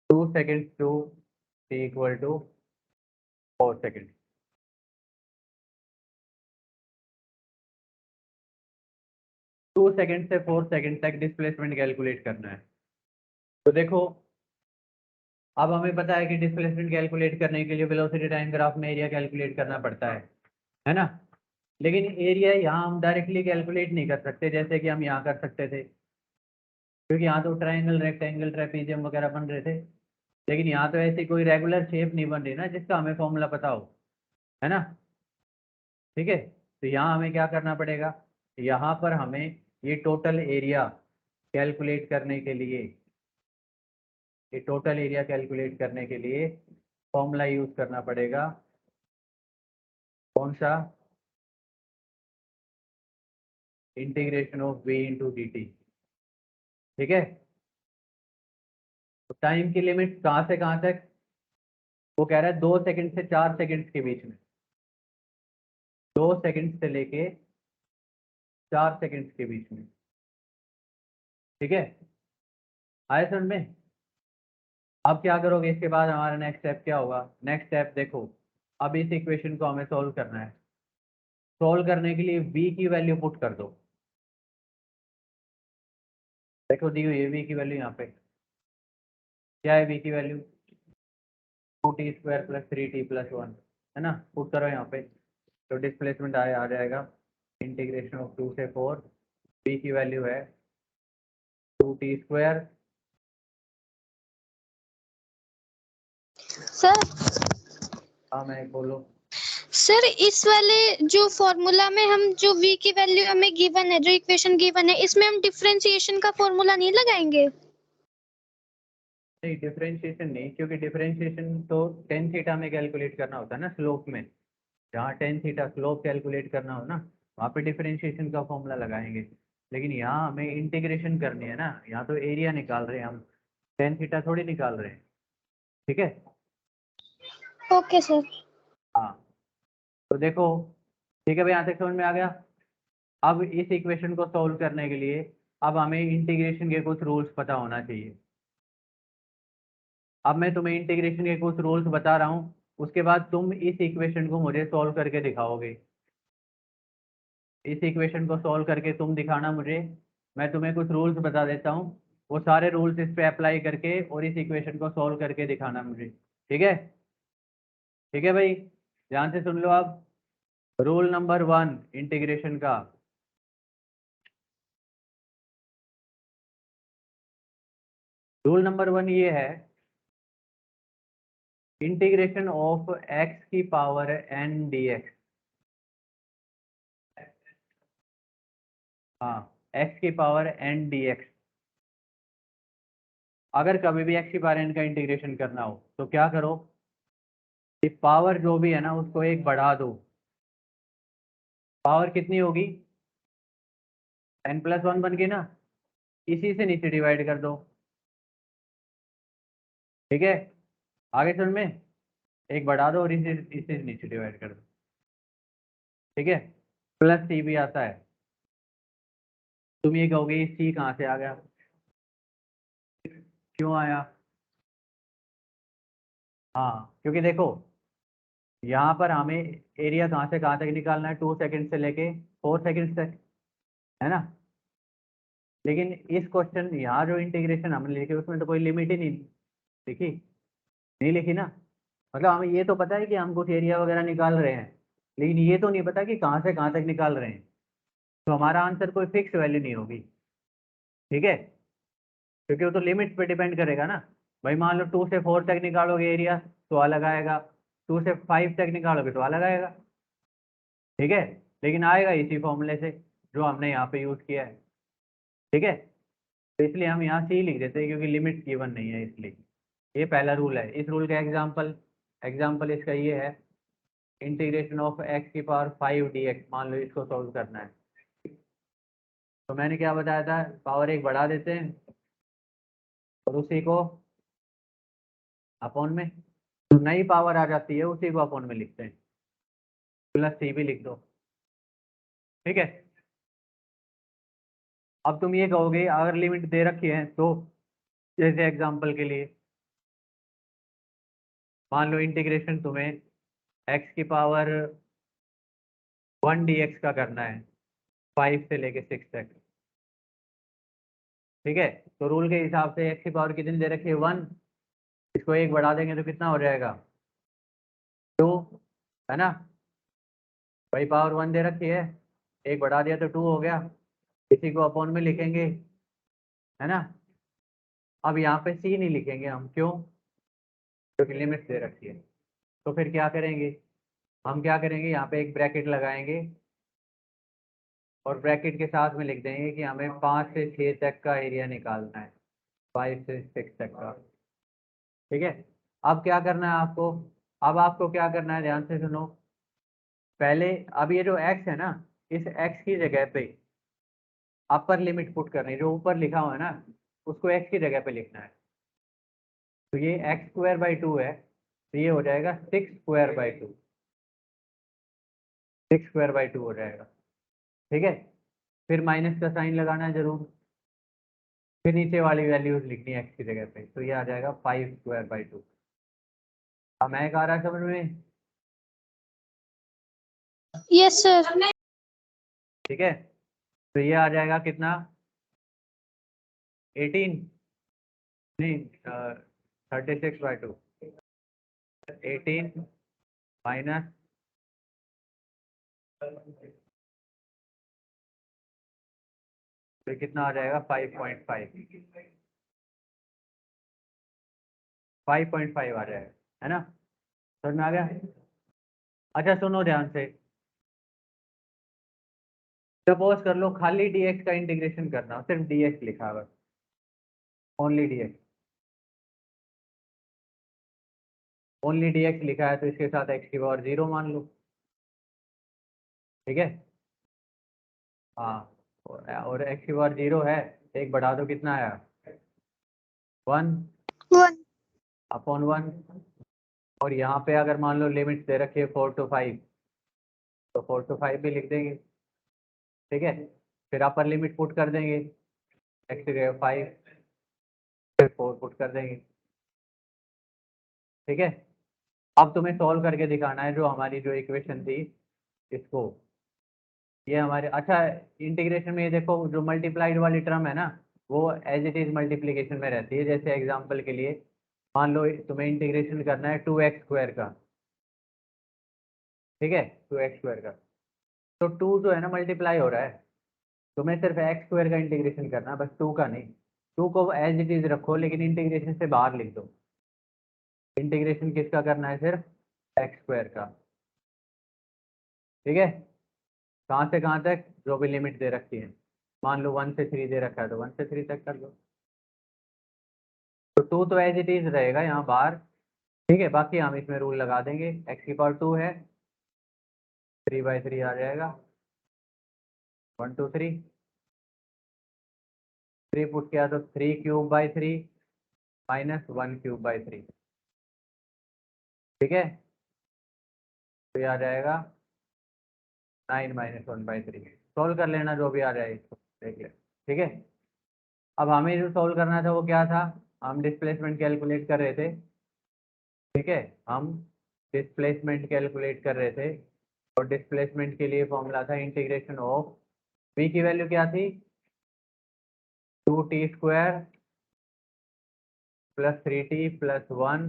2 seconds to t equal to 4 second. 2 second से 4 सेकंड तक डिस्प्लेसमेंट कैलकुलेट करना है। तो देखो अब हमें पता है कि डिस्प्लेसमेंट कैलकुलेट करने के लिए वेलोसिटी टाइम ग्राफ में एरिया कैलकुलेट करना पड़ता है ना? लेकिन एरिया यहाँ हम डायरेक्टली कैलकुलेट नहीं कर सकते जैसे कि हम यहाँ कर सकते थे, क्योंकि यहाँ तो ट्रायंगल, रेक्टेंगल, ट्रेपीजियम वगैरह बन रहे थे, लेकिन यहाँ तो ऐसी कोई रेगुलर शेप नहीं बन रही ना जिसका हमें फॉर्मूला पता हो, है ना? ठीक है, तो यहाँ हमें क्या करना पड़ेगा, यहाँ पर हमें ये टोटल एरिया कैलकुलेट करने के लिए, ये टोटल एरिया कैलकुलेट करने के लिए फॉर्मूला यूज करना पड़ेगा, कौन सा? Integration of v into d t, ठीक है। तो टाइम की लिमिट कहाँ से कहाँ तक? वो कह रहा है 2 सेकंड से 4 सेकंड के बीच में, 2 सेकंड से लेके 4 सेकंड के बीच में, ठीक है। आए समझ में? अब क्या करोगे इसके बाद, हमारा नेक्स्ट स्टेप क्या होगा? नेक्स्ट स्टेप देखो, अब इस इक्वेशन को हमें सॉल्व करना है। सॉल्व करने के लिए v की वैल्यू पुट कर दो, देखो दी हुई है v की वैल्यू यहाँ पे, क्या है v की value? 2t² plus 3t plus 1, है ना? पुट करो यहाँ पे, तो डिस्प्लेसमेंट आ जाएगा इंटीग्रेशन ऑफ 2 से 4, b की वैल्यू है 2t²। सर हाँ मैं बोलो। सर इस वाले जो फॉर्मूला में हम जो v की वैल्यू हमें गिवन है, जो इक्वेशन गिवन है, इसमें हम डिफरेंशिएशन का फॉर्मूला नहीं लगाएंगे? नहीं डिफरेंशिएशन नहीं, क्योंकि डिफरेंशिएशन तो टेन थीटा में कैलकुलेट करना होता है ना, स्लोप में। जहाँ टेन थीटा स्लोप कैलकुलेट करना हो ना, वहाँ पे डिफरेंशिएशन का फॉर्मूला लगाएंगे। लेकिन यहाँ हमें इंटीग्रेशन करनी है ना, यहाँ तो एरिया निकाल रहे हैं हम, टेन थीटा थोड़ी निकाल रहे हैं। ठीक है। Okay sir. हाँ तो देखो, ठीक है भाई, यहाँ तक समझ में आ गया। अब इस इक्वेशन को सॉल्व करने के लिए अब हमें इंटीग्रेशन के कुछ रूल्स पता होना चाहिए। अब मैं तुम्हें इंटीग्रेशन के कुछ रूल्स बता रहा हूँ, उसके बाद तुम इस इक्वेशन को मुझे सॉल्व करके दिखाओगे। इस इक्वेशन को सॉल्व करके तुम दिखाना मुझे, मैं तुम्हें कुछ रूल्स बता देता हूँ, वो सारे रूल्स इस पे अप्लाई करके और इस इक्वेशन को सॉल्व करके दिखाना मुझे। ठीक है। ठीक है भाई, ध्यान से सुन लो। अब रूल नंबर 1 इंटीग्रेशन का, रूल नंबर 1 ये है, इंटीग्रेशन ऑफ x की पावर n dx। हाँ, x की पावर n dx। अगर कभी भी x की पावर n का इंटीग्रेशन करना हो तो क्या करो, ये पावर जो भी है ना उसको एक बढ़ा दो। पावर कितनी होगी, n+1 बन गई ना, इसी से नीचे डिवाइड कर दो। ठीक है, आगे चल में एक बढ़ा दो और इसी से नीचे डिवाइड कर दो। ठीक है, प्लस सी भी आता है। तुम ये कहोगे सी कहाँ से आ गया, क्यों आया? हाँ क्योंकि देखो, यहाँ पर हमें एरिया कहाँ से कहाँ तक निकालना है, 2 सेकंड से लेके 4 सेकंड तक, है ना। लेकिन इस क्वेश्चन यहाँ जो इंटीग्रेशन हमने लिखी उसमें तो कोई लिमिट ही नहीं लिखी, नहीं लिखी ना। मतलब हमें ये तो पता है कि हम कुछ एरिया वगैरह निकाल रहे हैं, लेकिन ये तो नहीं पता कि कहाँ से कहाँ तक निकाल रहे हैं। तो हमारा आंसर कोई फिक्स वैल्यू नहीं होगी। ठीक है, क्योंकि वो तो लिमिट पे डिपेंड करेगा ना। भाई मान लो 2 से 4 तक निकालोगे एरिया तो अलग आएगा, 2 से 5 तक निकालोगे तो अलग आएगा। ठीक है, लेकिन आएगा इसी फॉर्मूले से जो हमने यहाँ पे यूज़ किया है। ठीक है, तो इसलिए हम यहाँ सी लिख देते हैं क्योंकि लिमिट गिवन नहीं है इसलिए। ये पहला रूल है। इस रूल का एग्जाम्पल, एग्जाम्पल इसका ये है, इंटीग्रेशन ऑफ x की पावर 5 dx। मान लो इसको सॉल्व करना है, तो मैंने क्या बताया था, पावर एक बढ़ा देते हैं और उसी को अपॉन में, जो नई पावर आ जाती है उसी को अपॉन में लिखते हैं, प्लस सी भी लिख दो। ठीक है, अब तुम ये कहोगे अगर लिमिट दे रखी है तो, जैसे एग्जांपल के लिए मान लो इंटीग्रेशन तुम्हें x की पावर 1 dx का करना है 5 से लेके 6 तक। ठीक है, तो रूल के हिसाब से x की पावर कितनी दे रखी है 1, इसको एक बढ़ा देंगे तो कितना हो जाएगा 2, है ना। भाई पावर 1 दे रखी है, एक बढ़ा दिया तो 2 हो गया, इसी को अपॉन में लिखेंगे, है ना। अब यहाँ पे सी नहीं लिखेंगे हम, क्यों, क्योंकि लिमिट दे रखी है। तो फिर क्या करेंगे, हम क्या करेंगे, यहाँ पे एक ब्रैकेट लगाएंगे और ब्रैकेट के साथ में लिख देंगे कि हमें 5 से 6 तक का एरिया निकालना है, 5 से 6 तक का। ठीक है, अब क्या करना है आपको, अब आपको क्या करना है, ध्यान से सुनो। पहले अब ये जो x है ना, इस x की जगह पे अपर लिमिट पुट करनी है, जो ऊपर लिखा हुआ है ना उसको x की जगह पे लिखना है। तो ये x² 2 है, तो ये हो जाएगा 6²2, 6²2 हो जाएगा। ठीक है, फिर माइनस का साइन लगाना है जरूर, फिर नीचे वाली वैल्यूज लिखनी है x की जगह पे, तो ये आ जाएगा 5²2। अब मैं कह रहा है समझ में। Yes sir. ठीक है, तो ये आ जाएगा कितना, 18, नहीं 36/2, 18 माइनस तो कितना आ जाएगा 5.5 5.5 आ जाएगा, है ना? समझ में आ गया? अच्छा सुनो ध्यान से, सपोज कर लो खाली dx का इंटीग्रेशन करना हो, सिर्फ dx लिखा है बस, ओनली dx, ओनली dx लिखा है, तो इसके साथ x की पावर 0 मान लो, ठीक है? हाँ, और x की पावर 0 है, एक बढ़ा दो, कितना आया? 1 1 अपॉन 1। और यहाँ पे अगर मान लो लिमिट दे रखी है 4 to 5, तो 4 to 5 भी लिख देंगे, ठीक है? फिर अपर लिमिट पुट कर देंगे, x की जगह 5, फिर 4 पुट कर देंगे, ठीक है? अब तुम्हें सॉल्व करके दिखाना है जो हमारी जो इक्वेशन थी इसको, ये हमारे, अच्छा इंटीग्रेशन में ये देखो जो मल्टीप्लाइड वाली टर्म है ना, वो एज इट इज मल्टीप्लीकेशन में रहती है। जैसे एग्जांपल के लिए मान लो तुम्हें इंटीग्रेशन करना है 2x² का, ठीक है? 2x² का, तो 2 जो है ना मल्टीप्लाई हो रहा है, तुम्हें सिर्फ x² का इंटीग्रेशन करना है, बस 2 का नहीं। 2 को एज इट इज रखो, लेकिन इंटीग्रेशन से बाहर लिख दो। इंटीग्रेशन किसका करना है? सिर्फ x² का, ठीक है? कहाँ से कहाँ तक? जो भी लिमिट दे रखी है, मान लो 1 से 3 दे रखा है, तो 1 से 3 तक कर लो। तो 2 तो एज इट इज रहेगा यहाँ बाहर, ठीक है? बाकी हम इसमें रूल लगा देंगे, x की पावर 2 है, 3/3 आ जाएगा, 1 2 3, 3 पुट किया तो 3³/3 माइनस 1³/3, ठीक है? तो ये आ जाएगा 9 - 1/3। सॉल्व कर लेना जो भी आ जाए, इसको देख ले, ठीक है? अब हमें जो सॉल्व करना था वो क्या था? हम डिस्प्लेसमेंट कैलकुलेट कर रहे थे, ठीक है? हम डिस्प्लेसमेंट कैलकुलेट कर रहे थे, और डिस्प्लेसमेंट के लिए फॉर्मूला था इंटीग्रेशन ऑफ v की वैल्यू क्या थी? 2t² plus 3t plus 1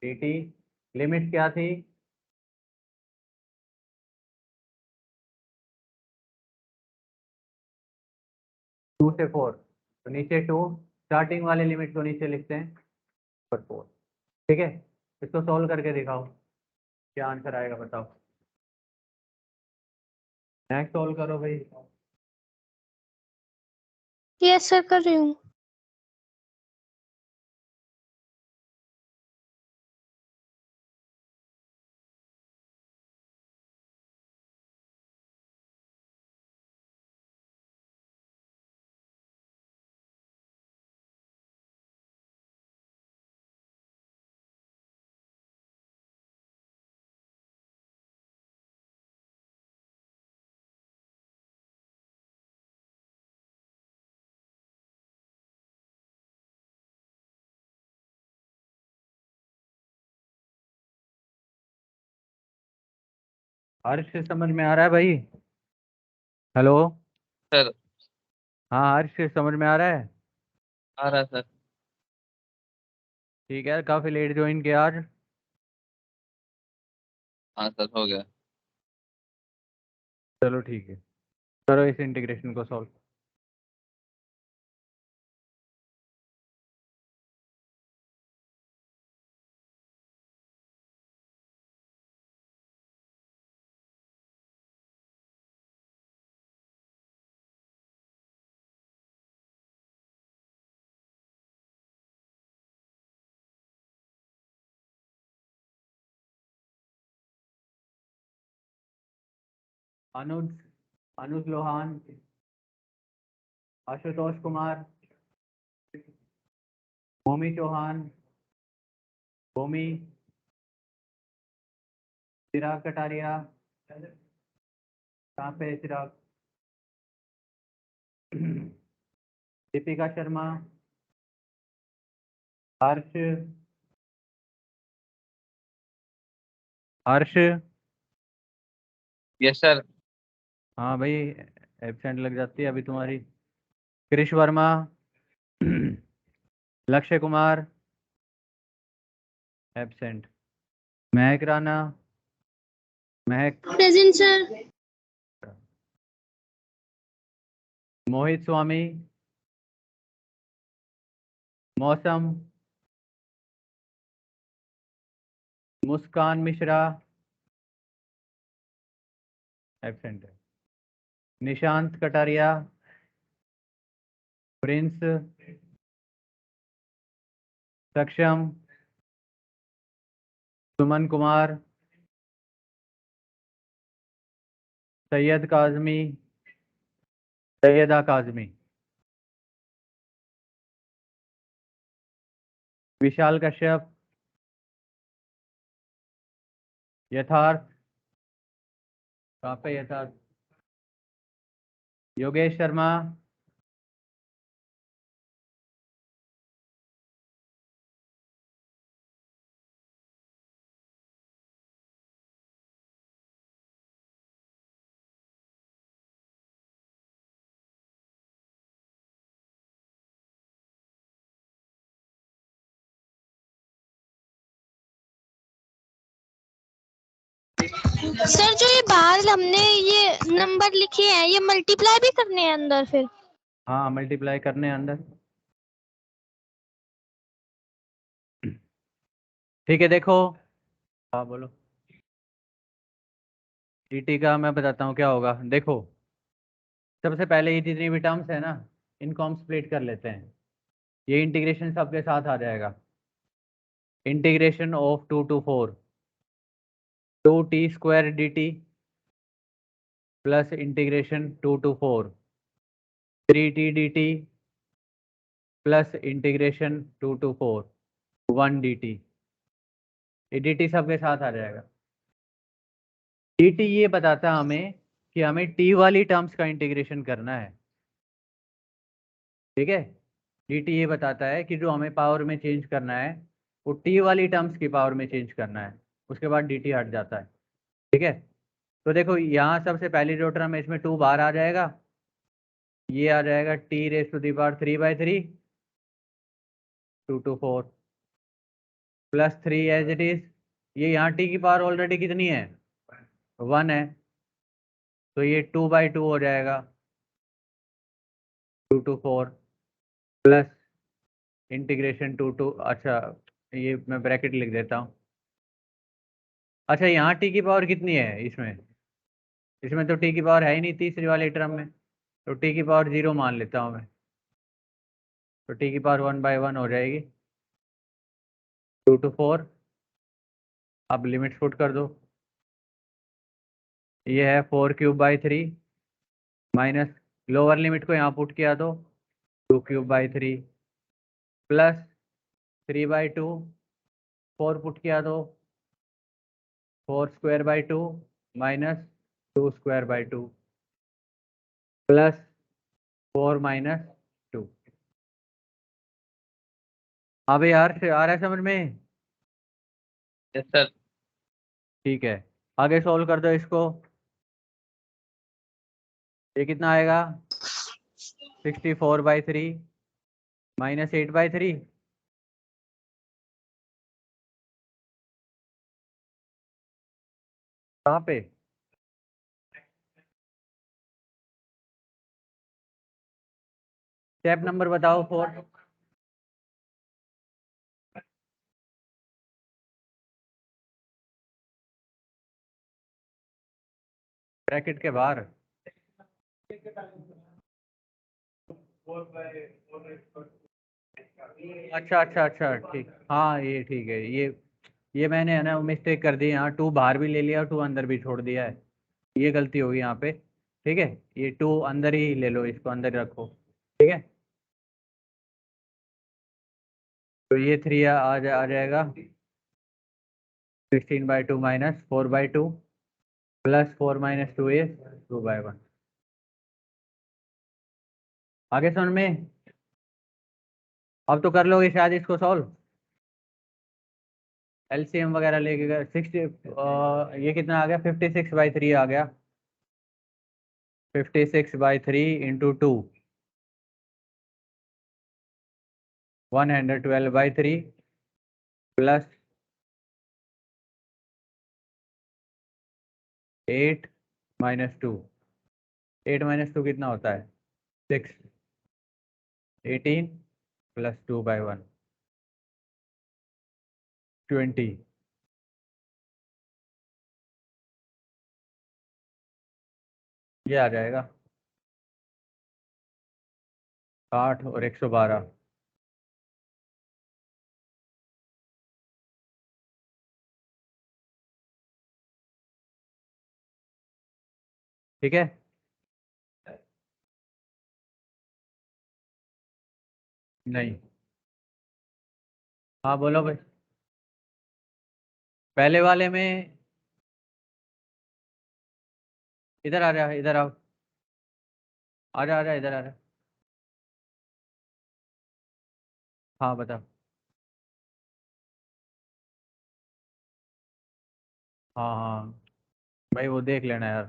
dt। Limit क्या थी? 2 से 4, तो नीचे 2, स्टार्टिंग वाले लिमिट को नीचे लिखते हैं, पर 4, ठीक है? इसको सॉल्व करके दिखाओ, क्या आंसर आएगा बताओ। नेक्स्ट सॉल्व करो भाई। यस सर कर रही हूँ। हर्ष से समझ में आ रहा है भाई? हेलो? सर हाँ हर्ष से समझ में आ रहा है? आ रहा है सर। ठीक है, काफी लेट ज्वाइन किया आज। हाँ सर हो गया। चलो ठीक है, करो इस इंटीग्रेशन को सॉल्व। अनुज, अनुज लोहान, आशुतोष कुमार, भूमि चौहान, भूमि, चिराग कटारिया, कहाँ पे है चिराग? दीपिका शर्मा, हर्ष, हर्ष, यस सर। हाँ भाई, एब्सेंट लग जाती है अभी तुम्हारी। कृष वर्मा, लक्ष्य कुमार, एब्सेंट। महक राणा, महक, प्रेजेंट सर। मोहित स्वामी, मौसम, मुस्कान मिश्रा एब्सेंट है, निशांत कटारिया, प्रिंस, सक्षम, सुमन कुमार, सैयद काजमी, सैयदा काजमी, विशाल कश्यप, यथार्थ, कहाँ पे यथार्थ, योगेश शर्मा, सर जो ये बाहर हमने ये नंबर लिखे हैं ये मल्टीप्लाई भी करने हैं अंदर फिर? हाँ मल्टीप्लाई करने हैं अंदर। ठीक है देखो, हाँ बोलो। टी का मैं बताता हूँ क्या होगा। देखो सबसे पहले ये जितनी भी टर्म्स है ना इनको हम स्प्लिट कर लेते हैं। ये इंटीग्रेशन सबके साथ आ जाएगा। Integration of 2 to 4 2t² dt plus integration 2 to 4 3t dt plus integration 2 to 4 1 dt। ये dt सबके साथ आ जाएगा। dt ये बताता है हमें कि हमें t वाली टर्म्स का इंटीग्रेशन करना है। ठीक है, dt ये बताता है कि जो हमें पावर में चेंज करना है वो t वाली टर्म्स की पावर में चेंज करना है, उसके बाद dt हट जाता है। ठीक है, तो देखो यहाँ सबसे पहली जो टर्म है इसमें 2 बाहर आ जाएगा, ये आ जाएगा t⁻³ 2 to 4 plus 3 as it is. ये यहाँ t की पावर ऑलरेडी कितनी है 1 है, तो ये 2/2 हो जाएगा 2 to 4 प्लस इंटीग्रेशन 2 अच्छा ये मैं ब्रैकेट लिख देता हूँ। अच्छा यहाँ t की पावर कितनी है इसमें, इसमें तो t की पावर है ही नहीं तीसरी वाली टर्म में, तो t की पावर 0 मान लेता हूँ मैं, तो t की पावर 1/1 हो जाएगी 2 to 4। अब लिमिट पुट कर दो, ये है 4³/3 माइनस लोअर लिमिट को यहाँ पुट किया तो 2³/3 प्लस 3/2 4 पुट किया तो 4²/2 माइनस 2²/2 प्लस 4 माइनस 2। हाँ भाई यार आ रहा है समझ में? Yes sir. ठीक है, आगे सॉल्व कर दो इसको। ये कितना आएगा 64/3 माइनस 8/3। कहाँ पे? स्टेप नंबर बताओ 4। ब्रैकेट के बाहर। अच्छा अच्छा अच्छा ठीक, हाँ ये ठीक है, ये मैंने है ना मिस्टेक कर दी, यहाँ 2 बाहर भी ले लिया और 2 अंदर भी छोड़ दिया है, ये गलती होगी यहाँ पे। ठीक है, ये 2 अंदर ही ले लो, इसको अंदर ही रखो। ठीक है, तो ये 3 आ जाएगा 16/2 माइनस 4/2 प्लस 4 माइनस 2 इज 2/1। आगे समझ में? अब तो कर लोगे शायद इसको सॉल्व, एलसीएम वगैरह लेके 60 ये कितना आ गया 56/3 आ गया 56/3 इंटू 2 112/3 प्लस 8 माइनस 2। 8 माइनस 2 कितना होता है 6 18 प्लस 2/1 20 ये आ जाएगा 60 और 112 ठीक है। नहीं, हाँ बोलो भाई। पहले वाले में इधर आ जा, इधर आओ, आ जा इधर आ जा। हाँ बता। हाँ हाँ भाई वो देख लेना यार,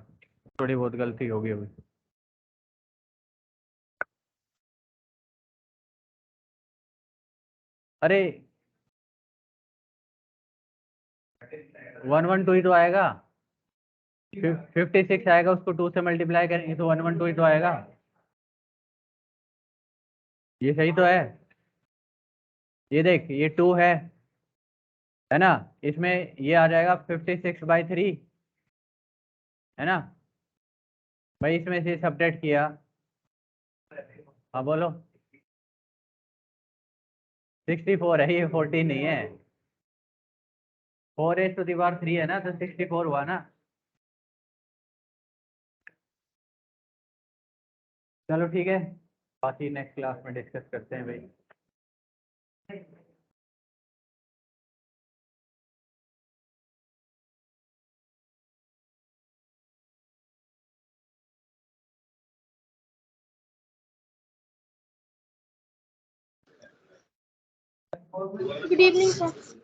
थोड़ी बहुत गलती होगी अभी। अरे 112 ही तो आएगा, 56 आएगा, उसको 2 से मल्टीप्लाई करेंगे तो 112 ही तो आएगा। ये सही तो है, ये देख ये 2 है ना, इसमें ये आ जाएगा 56/3 है ना भाई, इसमें से सब्ट्रैक्ट किया। हाँ बोलो। 64 है, ये 14 नहीं है। 4 to the power 3 है ना, तो 64 हुआ ना। चलो ठीक है, बाकी नेक्स्ट क्लास में डिस्कस करते हैं भाई। Good evening sir.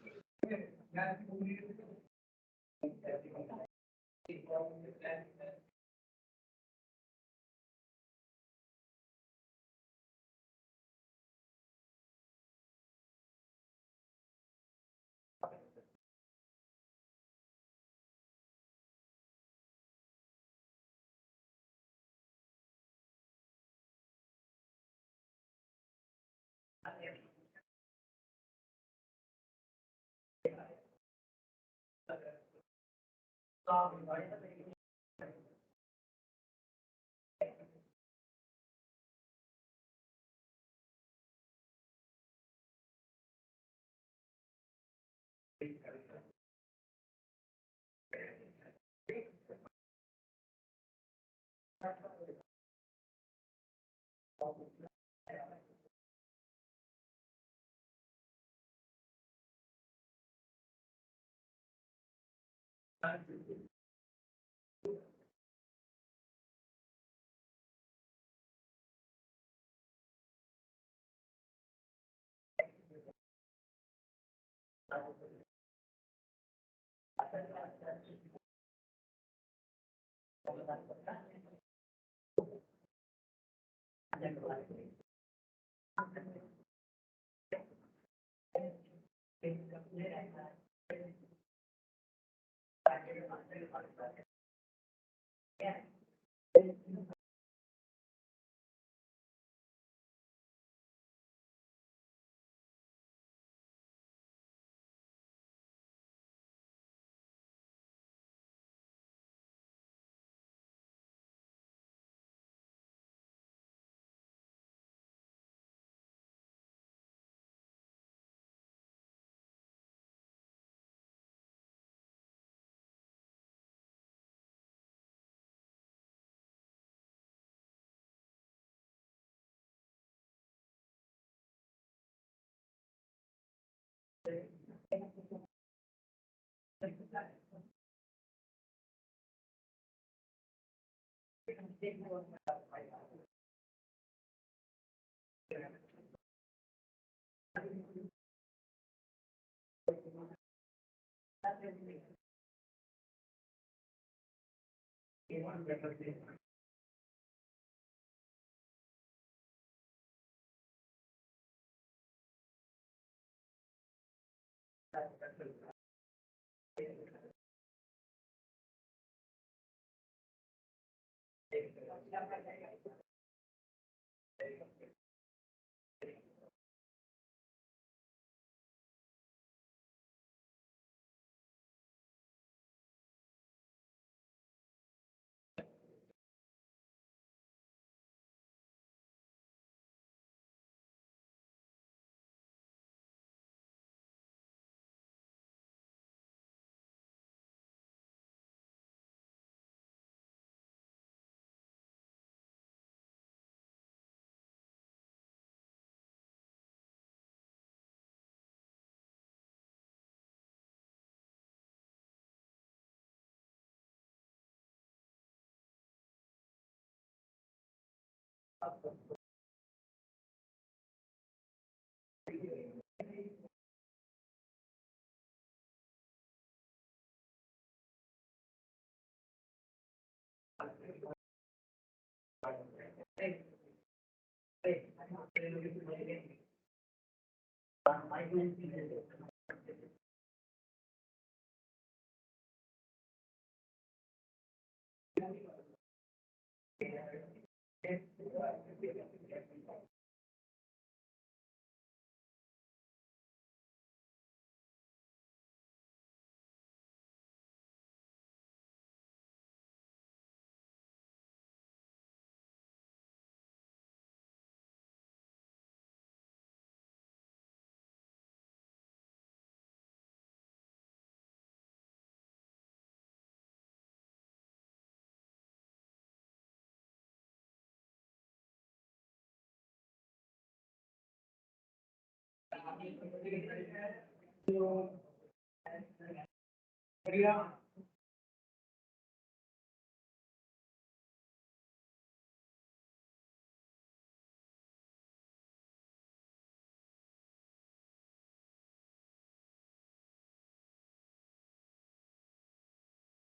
बढ़िया।